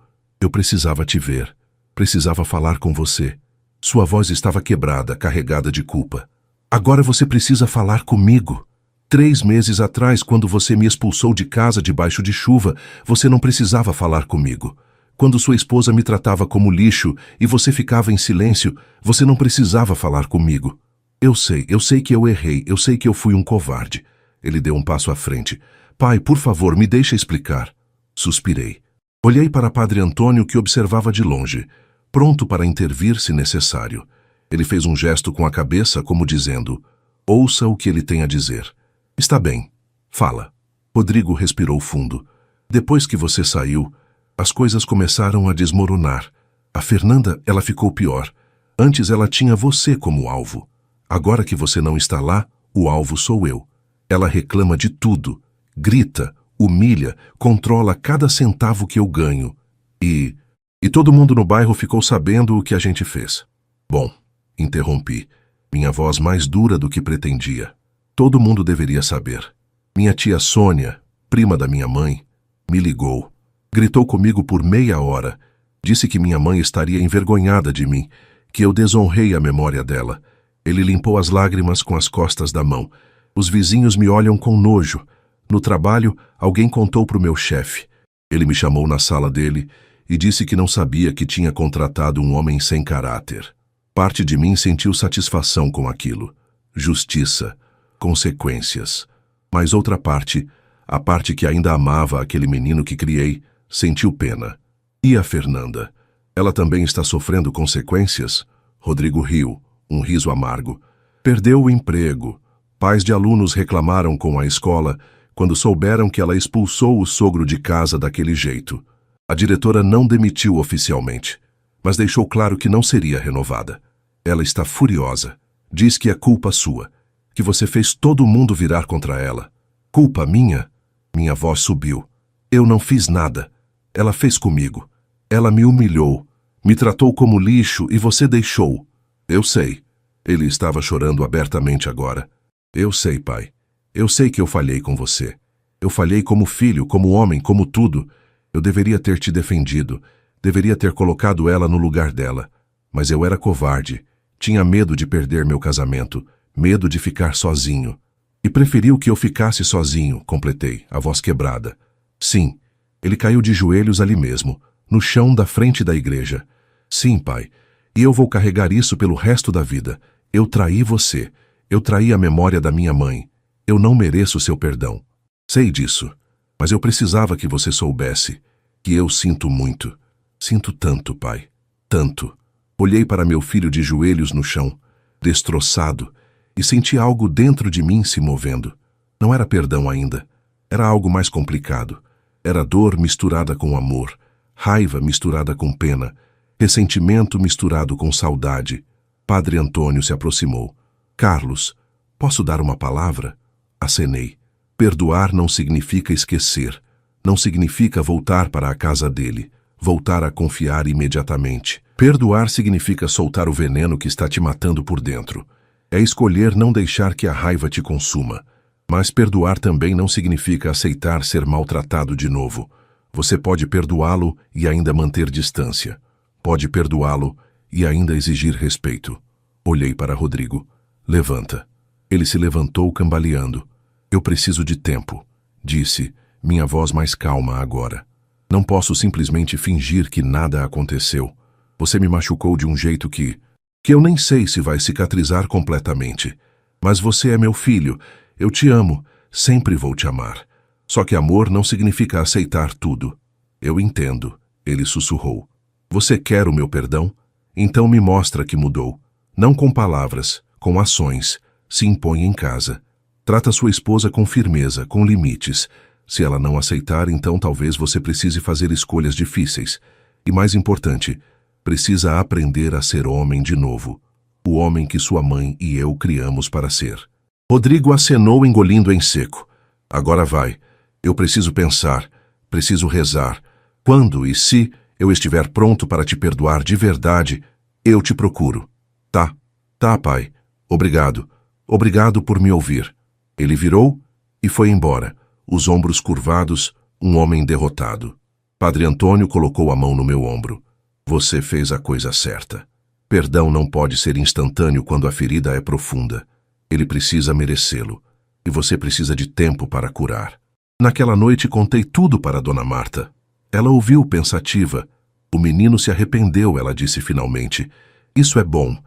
precisava te ver. Precisava falar com você. Sua voz estava quebrada, carregada de culpa. Agora você precisa falar comigo. 3 meses atrás, quando você me expulsou de casa debaixo de chuva, você não precisava falar comigo. Quando sua esposa me tratava como lixo e você ficava em silêncio, você não precisava falar comigo. Eu sei que eu errei, eu sei que eu fui um covarde. Ele deu um passo à frente. Pai, por favor, me deixa explicar. Suspirei. Olhei para Padre Antônio, que observava de longe, pronto para intervir se necessário. Ele fez um gesto com a cabeça, como dizendo, ouça o que ele tem a dizer. Está bem, fala. Rodrigo respirou fundo. Depois que você saiu, as coisas começaram a desmoronar. A Fernanda, ela ficou pior. Antes ela tinha você como alvo. Agora que você não está lá, o alvo sou eu. Ela reclama de tudo, grita, humilha, controla cada centavo que eu ganho. E todo mundo no bairro ficou sabendo o que a gente fez. Bom, Interrompi, minha voz mais dura do que pretendia. Todo mundo deveria saber. Minha tia Sônia, prima da minha mãe, me ligou. Gritou comigo por meia hora. Disse que minha mãe estaria envergonhada de mim, que eu desonrei a memória dela. Ele limpou as lágrimas com as costas da mão. Os vizinhos me olham com nojo. No trabalho, alguém contou para o meu chefe. Ele me chamou na sala dele e disse que não sabia que tinha contratado um homem sem caráter. Parte de mim sentiu satisfação com aquilo. Justiça, consequências. Mas outra parte, a parte que ainda amava aquele menino que criei, sentiu pena. E a Fernanda? Ela também está sofrendo consequências? Rodrigo riu, um riso amargo. Perdeu o emprego. Pais de alunos reclamaram com a escola quando souberam que ela expulsou o sogro de casa daquele jeito. A diretora não demitiu oficialmente, mas deixou claro que não seria renovada. Ela está furiosa. Diz que é culpa sua, que você fez todo mundo virar contra ela. Culpa minha? Minha voz subiu. Eu não fiz nada. Ela fez comigo. Ela me humilhou, me tratou como lixo e você deixou. Eu sei. Ele estava chorando abertamente agora. Eu sei, pai. Eu sei que eu falhei com você. Eu falhei como filho, como homem, como tudo. Eu deveria ter te defendido. Deveria ter colocado ela no lugar dela. Mas eu era covarde. Tinha medo de perder meu casamento. Medo de ficar sozinho. E preferiu que eu ficasse sozinho, completei, a voz quebrada. Sim, ele caiu de joelhos ali mesmo, no chão da frente da igreja. Sim, pai, e eu vou carregar isso pelo resto da vida. Eu traí você. Eu traí a memória da minha mãe. Eu não mereço seu perdão. Sei disso, mas eu precisava que você soubesse que eu sinto muito. Sinto tanto, pai. Tanto. Olhei para meu filho de joelhos no chão, destroçado, e senti algo dentro de mim se movendo. Não era perdão ainda. Era algo mais complicado. Era dor misturada com amor, raiva misturada com pena, ressentimento misturado com saudade. Padre Antônio se aproximou. Carlos, posso dar uma palavra? Acenei. Perdoar não significa esquecer. Não significa voltar para a casa dele, voltar a confiar imediatamente. Perdoar significa soltar o veneno que está te matando por dentro. É escolher não deixar que a raiva te consuma. Mas perdoar também não significa aceitar ser maltratado de novo. Você pode perdoá-lo e ainda manter distância. Pode perdoá-lo e ainda exigir respeito. Olhei para Rodrigo. Levanta. Ele se levantou cambaleando. Eu preciso de tempo, disse, minha voz mais calma agora. Não posso simplesmente fingir que nada aconteceu. Você me machucou de um jeito que eu nem sei se vai cicatrizar completamente. Mas você é meu filho, eu te amo, sempre vou te amar. Só que amor não significa aceitar tudo. Eu entendo, ele sussurrou. Você quer o meu perdão? Então me mostra que mudou. Não com palavras, com ações. Se impõe em casa. Trata sua esposa com firmeza, com limites. Se ela não aceitar, então talvez você precise fazer escolhas difíceis. E mais importante, precisa aprender a ser homem de novo. O homem que sua mãe e eu criamos para ser. Rodrigo acenou engolindo em seco. Agora vai. Eu preciso pensar. Preciso rezar. Quando e se eu estiver pronto para te perdoar de verdade, eu te procuro. Tá. Tá, pai. Obrigado. Obrigado por me ouvir. Ele virou e foi embora, os ombros curvados, um homem derrotado. Padre Antônio colocou a mão no meu ombro. Você fez a coisa certa. Perdão não pode ser instantâneo quando a ferida é profunda. Ele precisa merecê-lo. E você precisa de tempo para curar. Naquela noite contei tudo para Dona Marta. Ela ouviu pensativa. O menino se arrependeu, ela disse finalmente. Isso é bom.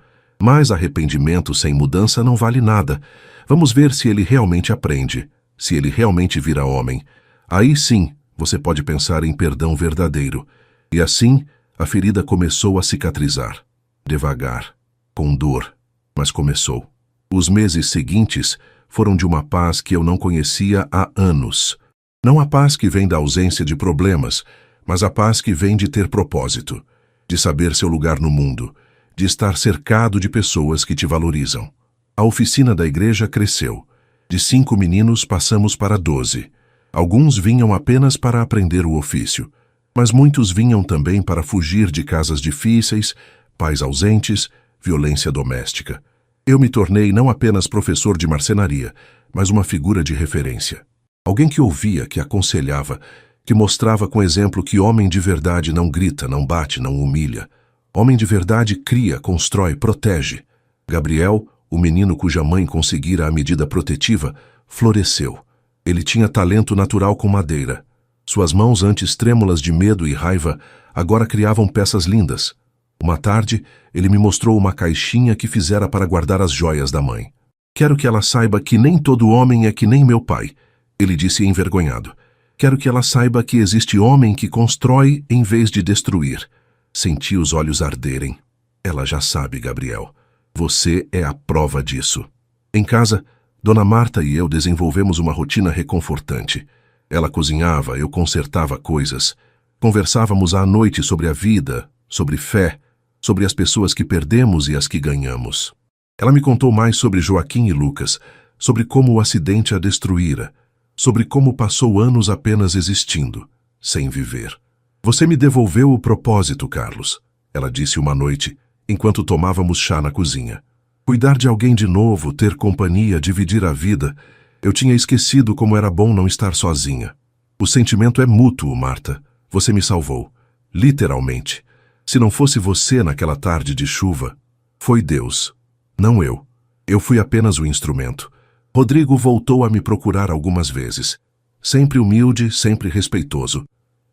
Mas arrependimento sem mudança não vale nada. Vamos ver se ele realmente aprende. Se ele realmente vira homem. Aí sim, você pode pensar em perdão verdadeiro. E assim, a ferida começou a cicatrizar. Devagar, com dor, mas começou. Os meses seguintes foram de uma paz que eu não conhecia há anos. Não a paz que vem da ausência de problemas, mas a paz que vem de ter propósito, de saber seu lugar no mundo, de estar cercado de pessoas que te valorizam. A oficina da igreja cresceu. De 5 meninos passamos para 12. Alguns vinham apenas para aprender o ofício, mas muitos vinham também para fugir de casas difíceis, pais ausentes, violência doméstica. Eu me tornei não apenas professor de marcenaria, mas uma figura de referência. Alguém que ouvia, que aconselhava, que mostrava com exemplo que homem de verdade não grita, não bate, não humilha. Homem de verdade cria, constrói, protege. Gabriel, o menino cuja mãe conseguira a medida protetiva, floresceu. Ele tinha talento natural com madeira. Suas mãos, antes trêmulas de medo e raiva, agora criavam peças lindas. Uma tarde, ele me mostrou uma caixinha que fizera para guardar as joias da mãe. Quero que ela saiba que nem todo homem é que nem meu pai, ele disse envergonhado. Quero que ela saiba que existe homem que constrói em vez de destruir. Senti os olhos arderem. Ela já sabe, Gabriel. Você é a prova disso. Em casa, Dona Marta e eu desenvolvemos uma rotina reconfortante. Ela cozinhava, eu consertava coisas. Conversávamos à noite sobre a vida, sobre fé, sobre as pessoas que perdemos e as que ganhamos. Ela me contou mais sobre Joaquim e Lucas, sobre como o acidente a destruíra, sobre como passou anos apenas existindo, sem viver. Você me devolveu o propósito, Carlos, ela disse uma noite, enquanto tomávamos chá na cozinha. Cuidar de alguém de novo, ter companhia, dividir a vida. Eu tinha esquecido como era bom não estar sozinha. O sentimento é mútuo, Marta. Você me salvou. Literalmente. Se não fosse você naquela tarde de chuva, foi Deus, não eu. Eu fui apenas o instrumento. Rodrigo voltou a me procurar algumas vezes. Sempre humilde, sempre respeitoso.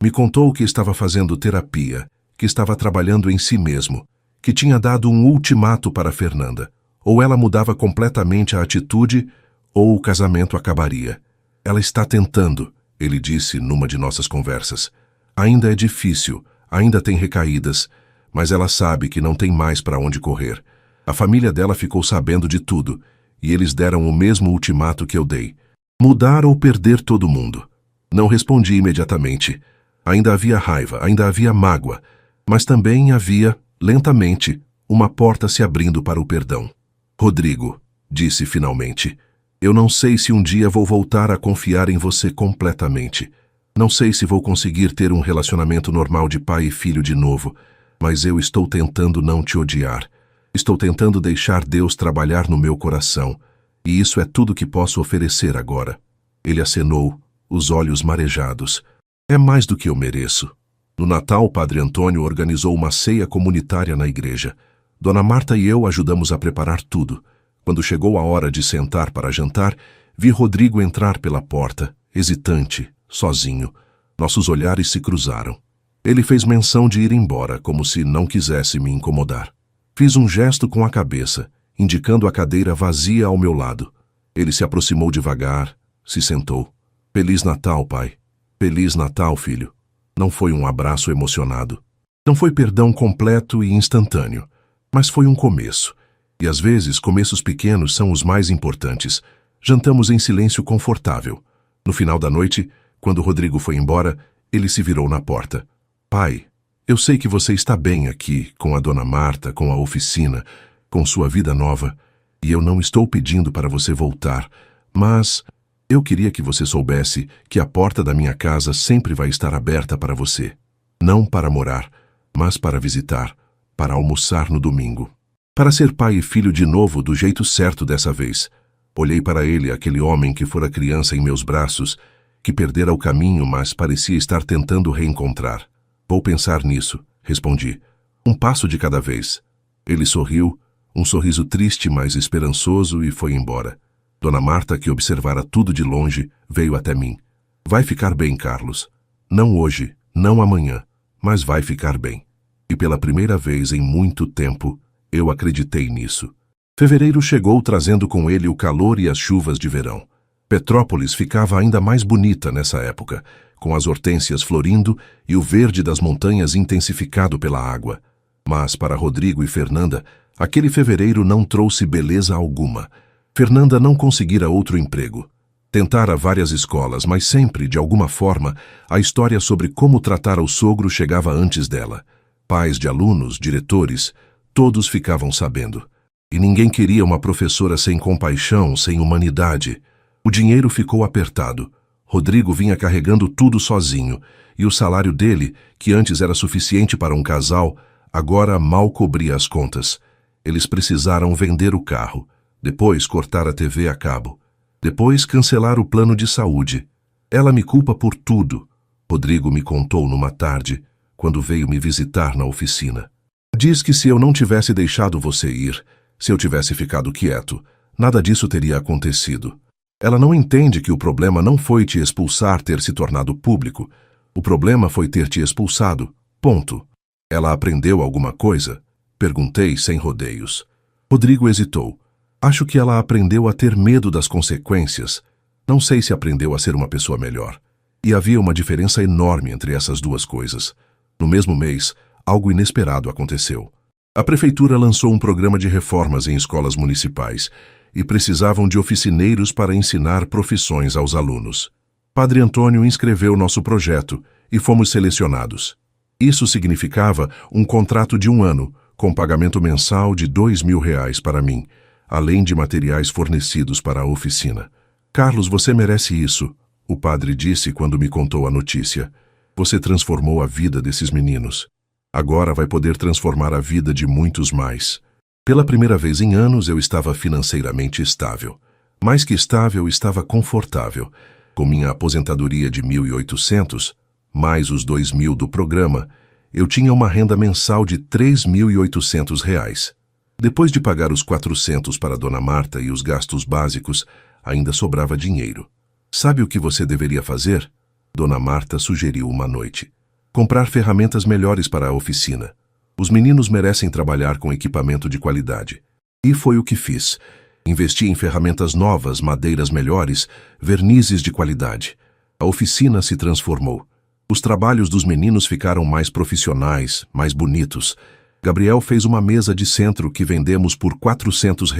Me contou que estava fazendo terapia, que estava trabalhando em si mesmo, que tinha dado um ultimato para Fernanda. Ou ela mudava completamente a atitude, ou o casamento acabaria. Ela está tentando, ele disse numa de nossas conversas. Ainda é difícil, ainda tem recaídas, mas ela sabe que não tem mais para onde correr. A família dela ficou sabendo de tudo, e eles deram o mesmo ultimato que eu dei. Mudar ou perder todo mundo. Não respondi imediatamente. Ainda havia raiva, ainda havia mágoa, mas também havia, lentamente, uma porta se abrindo para o perdão. Rodrigo, disse finalmente, eu não sei se um dia vou voltar a confiar em você completamente. Não sei se vou conseguir ter um relacionamento normal de pai e filho de novo, mas eu estou tentando não te odiar. Estou tentando deixar Deus trabalhar no meu coração, e isso é tudo que posso oferecer agora. Ele acenou, os olhos marejados. É mais do que eu mereço. No Natal, Padre Antônio organizou uma ceia comunitária na igreja. Dona Marta e eu ajudamos a preparar tudo. Quando chegou a hora de sentar para jantar, vi Rodrigo entrar pela porta, hesitante, sozinho. Nossos olhares se cruzaram. Ele fez menção de ir embora, como se não quisesse me incomodar. Fiz um gesto com a cabeça, indicando a cadeira vazia ao meu lado. Ele se aproximou devagar, se sentou. Feliz Natal, pai. Feliz Natal, filho. Não foi um abraço emocionado. Não foi perdão completo e instantâneo, mas foi um começo. E às vezes, começos pequenos são os mais importantes. Jantamos em silêncio confortável. No final da noite, quando Rodrigo foi embora, ele se virou na porta. Pai, eu sei que você está bem aqui, com a Dona Marta, com a oficina, com sua vida nova, e eu não estou pedindo para você voltar, mas eu queria que você soubesse que a porta da minha casa sempre vai estar aberta para você. Não para morar, mas para visitar, para almoçar no domingo. Para ser pai e filho de novo do jeito certo dessa vez. Olhei para ele, aquele homem que fora criança em meus braços, que perdera o caminho, mas parecia estar tentando reencontrar. Vou pensar nisso, respondi. Um passo de cada vez. Ele sorriu, um sorriso triste, mas esperançoso, e foi embora. Dona Marta, que observara tudo de longe, veio até mim. Vai ficar bem, Carlos. Não hoje, não amanhã, mas vai ficar bem. E pela primeira vez em muito tempo, eu acreditei nisso. Fevereiro chegou trazendo com ele o calor e as chuvas de verão. Petrópolis ficava ainda mais bonita nessa época, com as hortênsias florindo e o verde das montanhas intensificado pela água. Mas para Rodrigo e Fernanda, aquele fevereiro não trouxe beleza alguma. Fernanda não conseguira outro emprego. Tentara várias escolas, mas sempre, de alguma forma, a história sobre como tratar o sogro chegava antes dela. Pais de alunos, diretores, todos ficavam sabendo. E ninguém queria uma professora sem compaixão, sem humanidade. O dinheiro ficou apertado. Rodrigo vinha carregando tudo sozinho, e o salário dele, que antes era suficiente para um casal, agora mal cobria as contas. Eles precisaram vender o carro, depois cortar a TV a cabo, depois cancelar o plano de saúde. Ela me culpa por tudo, Rodrigo me contou numa tarde, quando veio me visitar na oficina. Diz que se eu não tivesse deixado você ir, se eu tivesse ficado quieto, nada disso teria acontecido. Ela não entende que o problema não foi te expulsar ter se tornado público. O problema foi ter te expulsado. Ponto. Ela aprendeu alguma coisa? Perguntei sem rodeios. Rodrigo hesitou. Acho que ela aprendeu a ter medo das consequências. Não sei se aprendeu a ser uma pessoa melhor. E havia uma diferença enorme entre essas duas coisas. No mesmo mês, algo inesperado aconteceu. A prefeitura lançou um programa de reformas em escolas municipais e precisavam de oficineiros para ensinar profissões aos alunos. Padre Antônio inscreveu nosso projeto e fomos selecionados. Isso significava um contrato de 1 ano, com pagamento mensal de R$ 2.000 para mim, além de materiais fornecidos para a oficina. Carlos, você merece isso, o padre disse quando me contou a notícia. Você transformou a vida desses meninos. Agora vai poder transformar a vida de muitos mais. Pela primeira vez em anos eu estava financeiramente estável. Mais que estável, estava confortável. Com minha aposentadoria de 1.800, mais os 2.000 do programa, eu tinha uma renda mensal de R$ 3.800. Depois de pagar os 400 para Dona Marta e os gastos básicos, ainda sobrava dinheiro. Sabe o que você deveria fazer? Dona Marta sugeriu uma noite. Comprar ferramentas melhores para a oficina. Os meninos merecem trabalhar com equipamento de qualidade. E foi o que fiz. Investi em ferramentas novas, madeiras melhores, vernizes de qualidade. A oficina se transformou. Os trabalhos dos meninos ficaram mais profissionais, mais bonitos. Gabriel fez uma mesa de centro que vendemos por R$ 400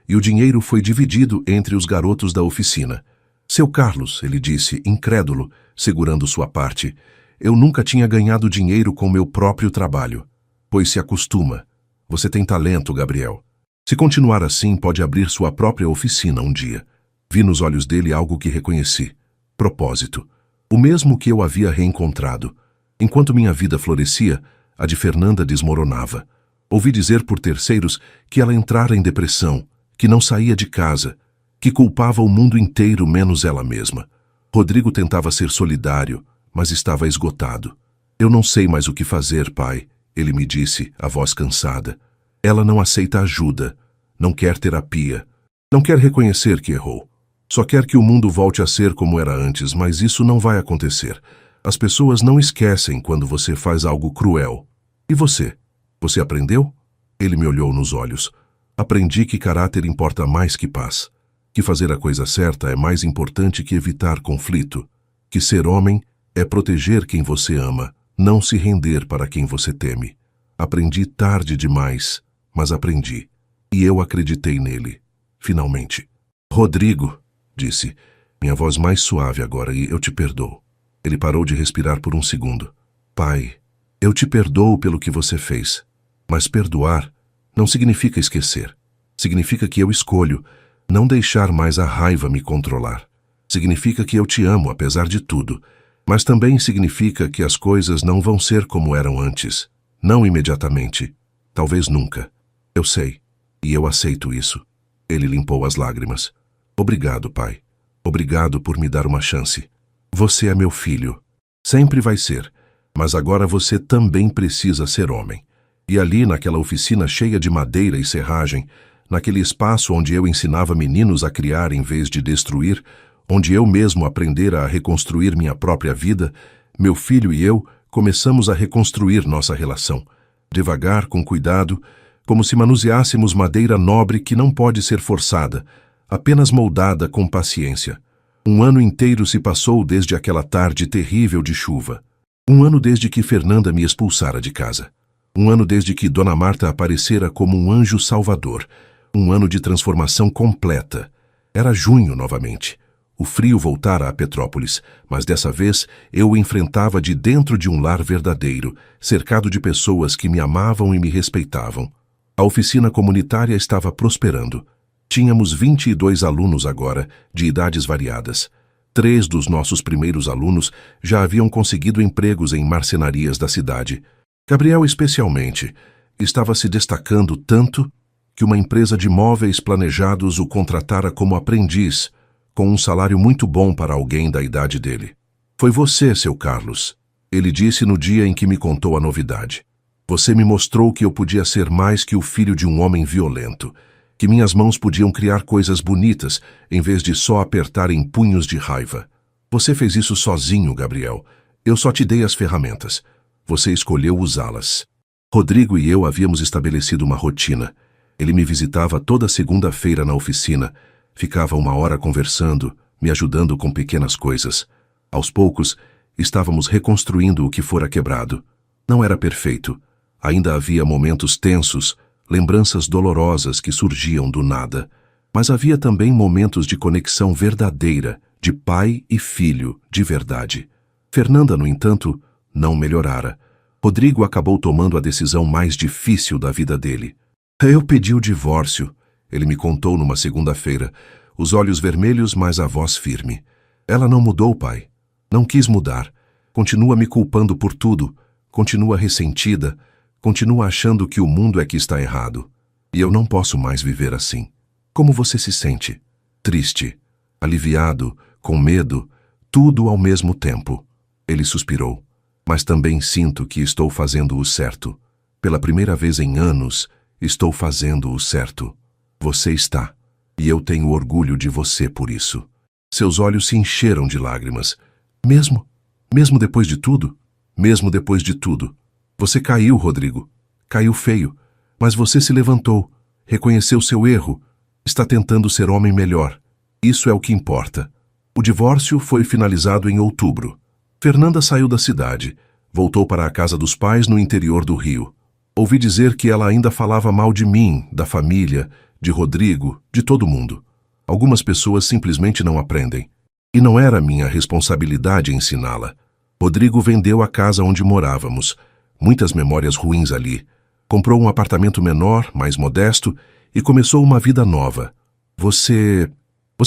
e o dinheiro foi dividido entre os garotos da oficina. Seu Carlos, ele disse, incrédulo, segurando sua parte, eu nunca tinha ganhado dinheiro com meu próprio trabalho. Pois se acostuma. Você tem talento, Gabriel. Se continuar assim, pode abrir sua própria oficina um dia. Vi nos olhos dele algo que reconheci. Propósito. O mesmo que eu havia reencontrado. Enquanto minha vida florescia, a de Fernanda desmoronava. Ouvi dizer por terceiros que ela entrara em depressão, que não saía de casa, que culpava o mundo inteiro menos ela mesma. Rodrigo tentava ser solidário, mas estava esgotado. Eu não sei mais o que fazer, pai, ele me disse, a voz cansada. Ela não aceita ajuda, não quer terapia, não quer reconhecer que errou. Só quer que o mundo volte a ser como era antes, mas isso não vai acontecer. As pessoas não esquecem quando você faz algo cruel. E você? Você aprendeu? Ele me olhou nos olhos. Aprendi que caráter importa mais que paz. Que fazer a coisa certa é mais importante que evitar conflito. Que ser homem é proteger quem você ama, não se render para quem você teme. Aprendi tarde demais, mas aprendi. E eu acreditei nele. Finalmente. Rodrigo, disse, minha voz mais suave agora, e eu te perdoo. Ele parou de respirar por um segundo. Pai, eu te perdoo pelo que você fez. Mas perdoar não significa esquecer. Significa que eu escolho não deixar mais a raiva me controlar. Significa que eu te amo apesar de tudo. Mas também significa que as coisas não vão ser como eram antes. Não imediatamente. Talvez nunca. Eu sei. E eu aceito isso. Ele limpou as lágrimas. Obrigado, pai. Obrigado por me dar uma chance. Você é meu filho. Sempre vai ser. Mas agora você também precisa ser homem. E ali, naquela oficina cheia de madeira e serragem, naquele espaço onde eu ensinava meninos a criar em vez de destruir, onde eu mesmo aprendera a reconstruir minha própria vida, meu filho e eu começamos a reconstruir nossa relação. Devagar, com cuidado, como se manuseássemos madeira nobre que não pode ser forçada, apenas moldada com paciência. 1 ano inteiro se passou desde aquela tarde terrível de chuva. 1 ano desde que Fernanda me expulsara de casa. 1 ano desde que Dona Marta aparecera como um anjo salvador. 1 ano de transformação completa. Era junho novamente. O frio voltara a Petrópolis, mas dessa vez eu o enfrentava de dentro de um lar verdadeiro, cercado de pessoas que me amavam e me respeitavam. A oficina comunitária estava prosperando. Tínhamos 22 alunos agora, de idades variadas. 3 dos nossos primeiros alunos já haviam conseguido empregos em marcenarias da cidade. Gabriel especialmente. estava se destacando tanto que uma empresa de móveis planejados o contratara como aprendiz, com um salário muito bom para alguém da idade dele. Foi você, seu Carlos, ele disse no dia em que me contou a novidade. Você me mostrou que eu podia ser mais que o filho de um homem violento, que minhas mãos podiam criar coisas bonitas em vez de só apertar em punhos de raiva. Você fez isso sozinho, Gabriel. Eu só te dei as ferramentas. Você escolheu usá-las. Rodrigo e eu havíamos estabelecido uma rotina. Ele me visitava toda segunda-feira na oficina, ficava 1 hora conversando, me ajudando com pequenas coisas. Aos poucos, estávamos reconstruindo o que fora quebrado. Não era perfeito. Ainda havia momentos tensos, lembranças dolorosas que surgiam do nada. Mas havia também momentos de conexão verdadeira, de pai e filho, de verdade. Fernanda, no entanto, não melhorara. Rodrigo acabou tomando a decisão mais difícil da vida dele. Eu pedi o divórcio, ele me contou numa segunda-feira, os olhos vermelhos, mas a voz firme. Ela não mudou, pai. Não quis mudar. Continua me culpando por tudo. Continua ressentida. Continua achando que o mundo é que está errado. E eu não posso mais viver assim. Como você se sente? Triste, aliviado, com medo, tudo ao mesmo tempo. Ele suspirou. Mas também sinto que estou fazendo o certo. Pela primeira vez em anos, estou fazendo o certo. Você está. E eu tenho orgulho de você por isso. Seus olhos se encheram de lágrimas. Mesmo depois de tudo? Mesmo depois de tudo. Você caiu, Rodrigo. Caiu feio. Mas você se levantou, reconheceu seu erro, está tentando ser homem melhor. Isso é o que importa. O divórcio foi finalizado em outubro. Fernanda saiu da cidade, voltou para a casa dos pais no interior do Rio. Ouvi dizer que ela ainda falava mal de mim, da família, de Rodrigo, de todo mundo. Algumas pessoas simplesmente não aprendem. E não era minha responsabilidade ensiná-la. Rodrigo vendeu a casa onde morávamos. Muitas memórias ruins ali. Comprou um apartamento menor, mais modesto, e começou uma vida nova. Você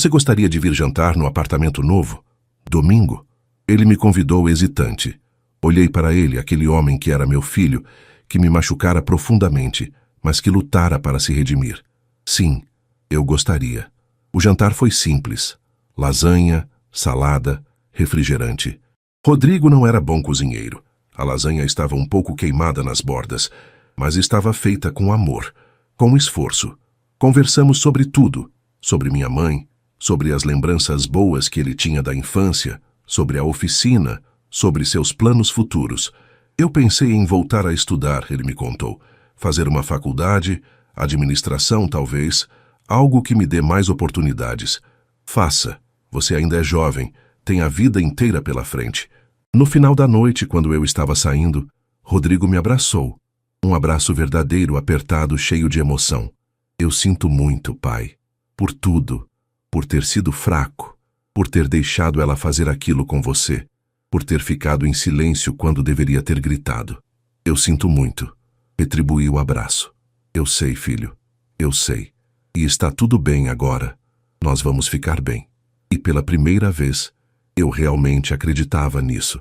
gostaria de vir jantar no apartamento novo? Domingo? Ele me convidou hesitante. Olhei para ele, aquele homem que era meu filho, que me machucara profundamente, mas que lutara para se redimir. Sim, eu gostaria. O jantar foi simples. Lasanha, salada, refrigerante. Rodrigo não era bom cozinheiro. A lasanha estava um pouco queimada nas bordas, mas estava feita com amor, com esforço. Conversamos sobre tudo, sobre minha mãe, sobre as lembranças boas que ele tinha da infância, sobre a oficina, sobre seus planos futuros. Eu pensei em voltar a estudar, ele me contou. Fazer uma faculdade, administração talvez, algo que me dê mais oportunidades. Faça. Você ainda é jovem, tem a vida inteira pela frente. No final da noite, quando eu estava saindo, Rodrigo me abraçou. Um abraço verdadeiro, apertado, cheio de emoção. Eu sinto muito, pai. Por tudo. Por ter sido fraco. Por ter deixado ela fazer aquilo com você. Por ter ficado em silêncio quando deveria ter gritado. Eu sinto muito. Retribuí o abraço. Eu sei, filho. Eu sei. E está tudo bem agora. Nós vamos ficar bem. E pela primeira vez, eu realmente acreditava nisso.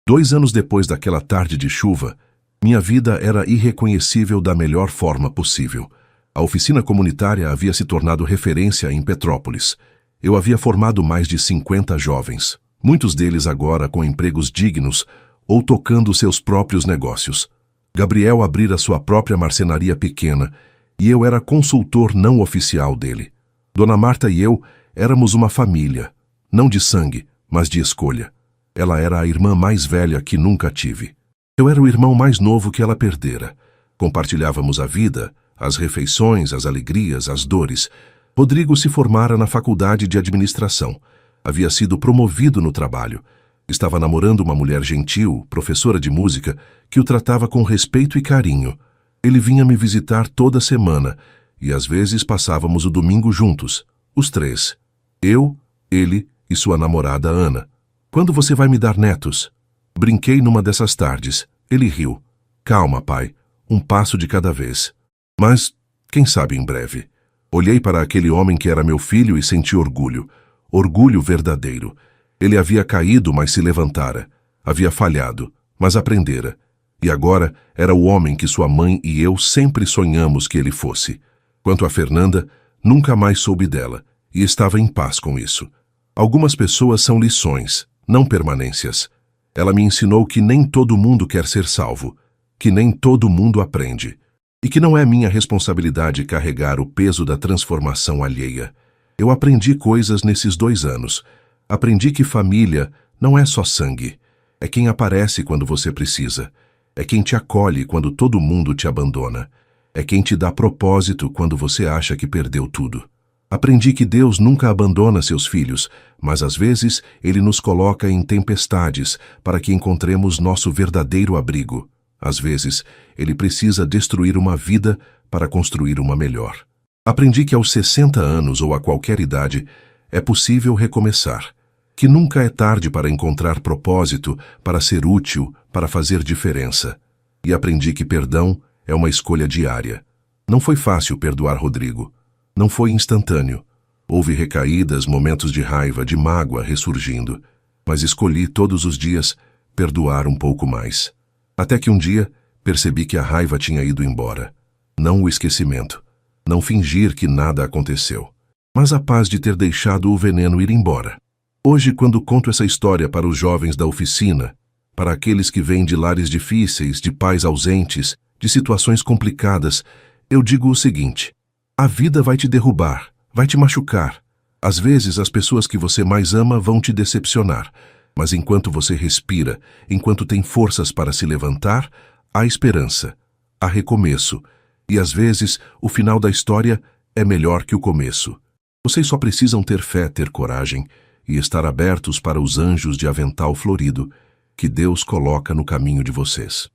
2 anos depois daquela tarde de chuva, minha vida era irreconhecível da melhor forma possível. A oficina comunitária havia se tornado referência em Petrópolis. Eu havia formado mais de 50 jovens, muitos deles agora com empregos dignos ou tocando seus próprios negócios. Gabriel abrira sua própria marcenaria pequena e eu era consultor não oficial dele. Dona Marta e eu éramos uma família, não de sangue, mas de escolha. Ela era a irmã mais velha que nunca tive. Eu era o irmão mais novo que ela perdera. Compartilhávamos a vida, as refeições, as alegrias, as dores. Rodrigo se formara na faculdade de administração. Havia sido promovido no trabalho. Estava namorando uma mulher gentil, professora de música, que o tratava com respeito e carinho. Ele vinha me visitar toda semana, e às vezes passávamos o domingo juntos, os 3. Eu, ele e sua namorada Ana. Quando você vai me dar netos? Brinquei numa dessas tardes. Ele riu. Calma, pai. Um passo de cada vez. Mas, quem sabe em breve. Olhei para aquele homem que era meu filho e senti orgulho. Orgulho verdadeiro. Ele havia caído, mas se levantara. Havia falhado, mas aprendera. E agora era o homem que sua mãe e eu sempre sonhamos que ele fosse. Quanto a Fernanda, nunca mais soube dela, e estava em paz com isso. Algumas pessoas são lições, não permanências. Ela me ensinou que nem todo mundo quer ser salvo, que nem todo mundo aprende, e que não é minha responsabilidade carregar o peso da transformação alheia. Eu aprendi coisas nesses 2 anos. Aprendi que família não é só sangue. É quem aparece quando você precisa. É quem te acolhe quando todo mundo te abandona. É quem te dá propósito quando você acha que perdeu tudo. Aprendi que Deus nunca abandona seus filhos, mas às vezes Ele nos coloca em tempestades para que encontremos nosso verdadeiro abrigo. Às vezes, Ele precisa destruir uma vida para construir uma melhor. Aprendi que aos 60 anos ou a qualquer idade, é possível recomeçar. Que nunca é tarde para encontrar propósito, para ser útil, para fazer diferença. E aprendi que perdão é uma escolha diária. Não foi fácil perdoar Rodrigo. Não foi instantâneo. Houve recaídas, momentos de raiva, de mágoa ressurgindo. Mas escolhi todos os dias perdoar um pouco mais. Até que um dia percebi que a raiva tinha ido embora. Não o esquecimento. Não fingir que nada aconteceu. Mas a paz de ter deixado o veneno ir embora. Hoje, quando conto essa história para os jovens da oficina, para aqueles que vêm de lares difíceis, de pais ausentes, de situações complicadas, eu digo o seguinte: a vida vai te derrubar, vai te machucar. Às vezes, as pessoas que você mais ama vão te decepcionar, mas enquanto você respira, enquanto tem forças para se levantar, há esperança, há recomeço, e às vezes o final da história é melhor que o começo. Vocês só precisam ter fé, ter coragem e estar abertos para os anjos de avental florido que Deus coloca no caminho de vocês.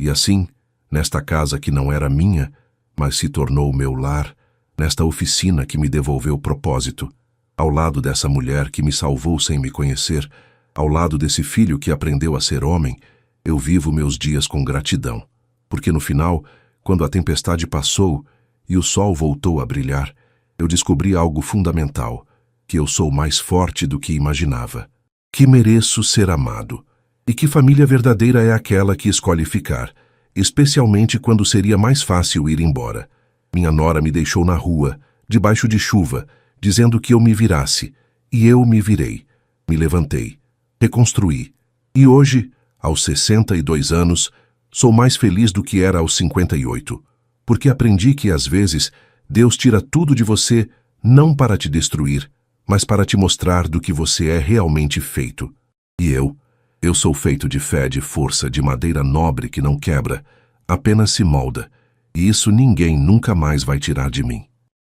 E assim, nesta casa que não era minha, mas se tornou meu lar, nesta oficina que me devolveu propósito, ao lado dessa mulher que me salvou sem me conhecer, ao lado desse filho que aprendeu a ser homem, eu vivo meus dias com gratidão, porque no final, quando a tempestade passou e o sol voltou a brilhar, eu descobri algo fundamental, que eu sou mais forte do que imaginava, que mereço ser amado, e que família verdadeira é aquela que escolhe ficar, especialmente quando seria mais fácil ir embora. Minha nora me deixou na rua, debaixo de chuva, dizendo que eu me virasse, e eu me virei. Me levantei, reconstruí, e hoje, aos 62 anos, sou mais feliz do que era aos 58, porque aprendi que às vezes Deus tira tudo de você não para te destruir, mas para te mostrar do que você é realmente feito. E eu sou feito de fé, de força, de madeira nobre que não quebra, apenas se molda, e isso ninguém nunca mais vai tirar de mim.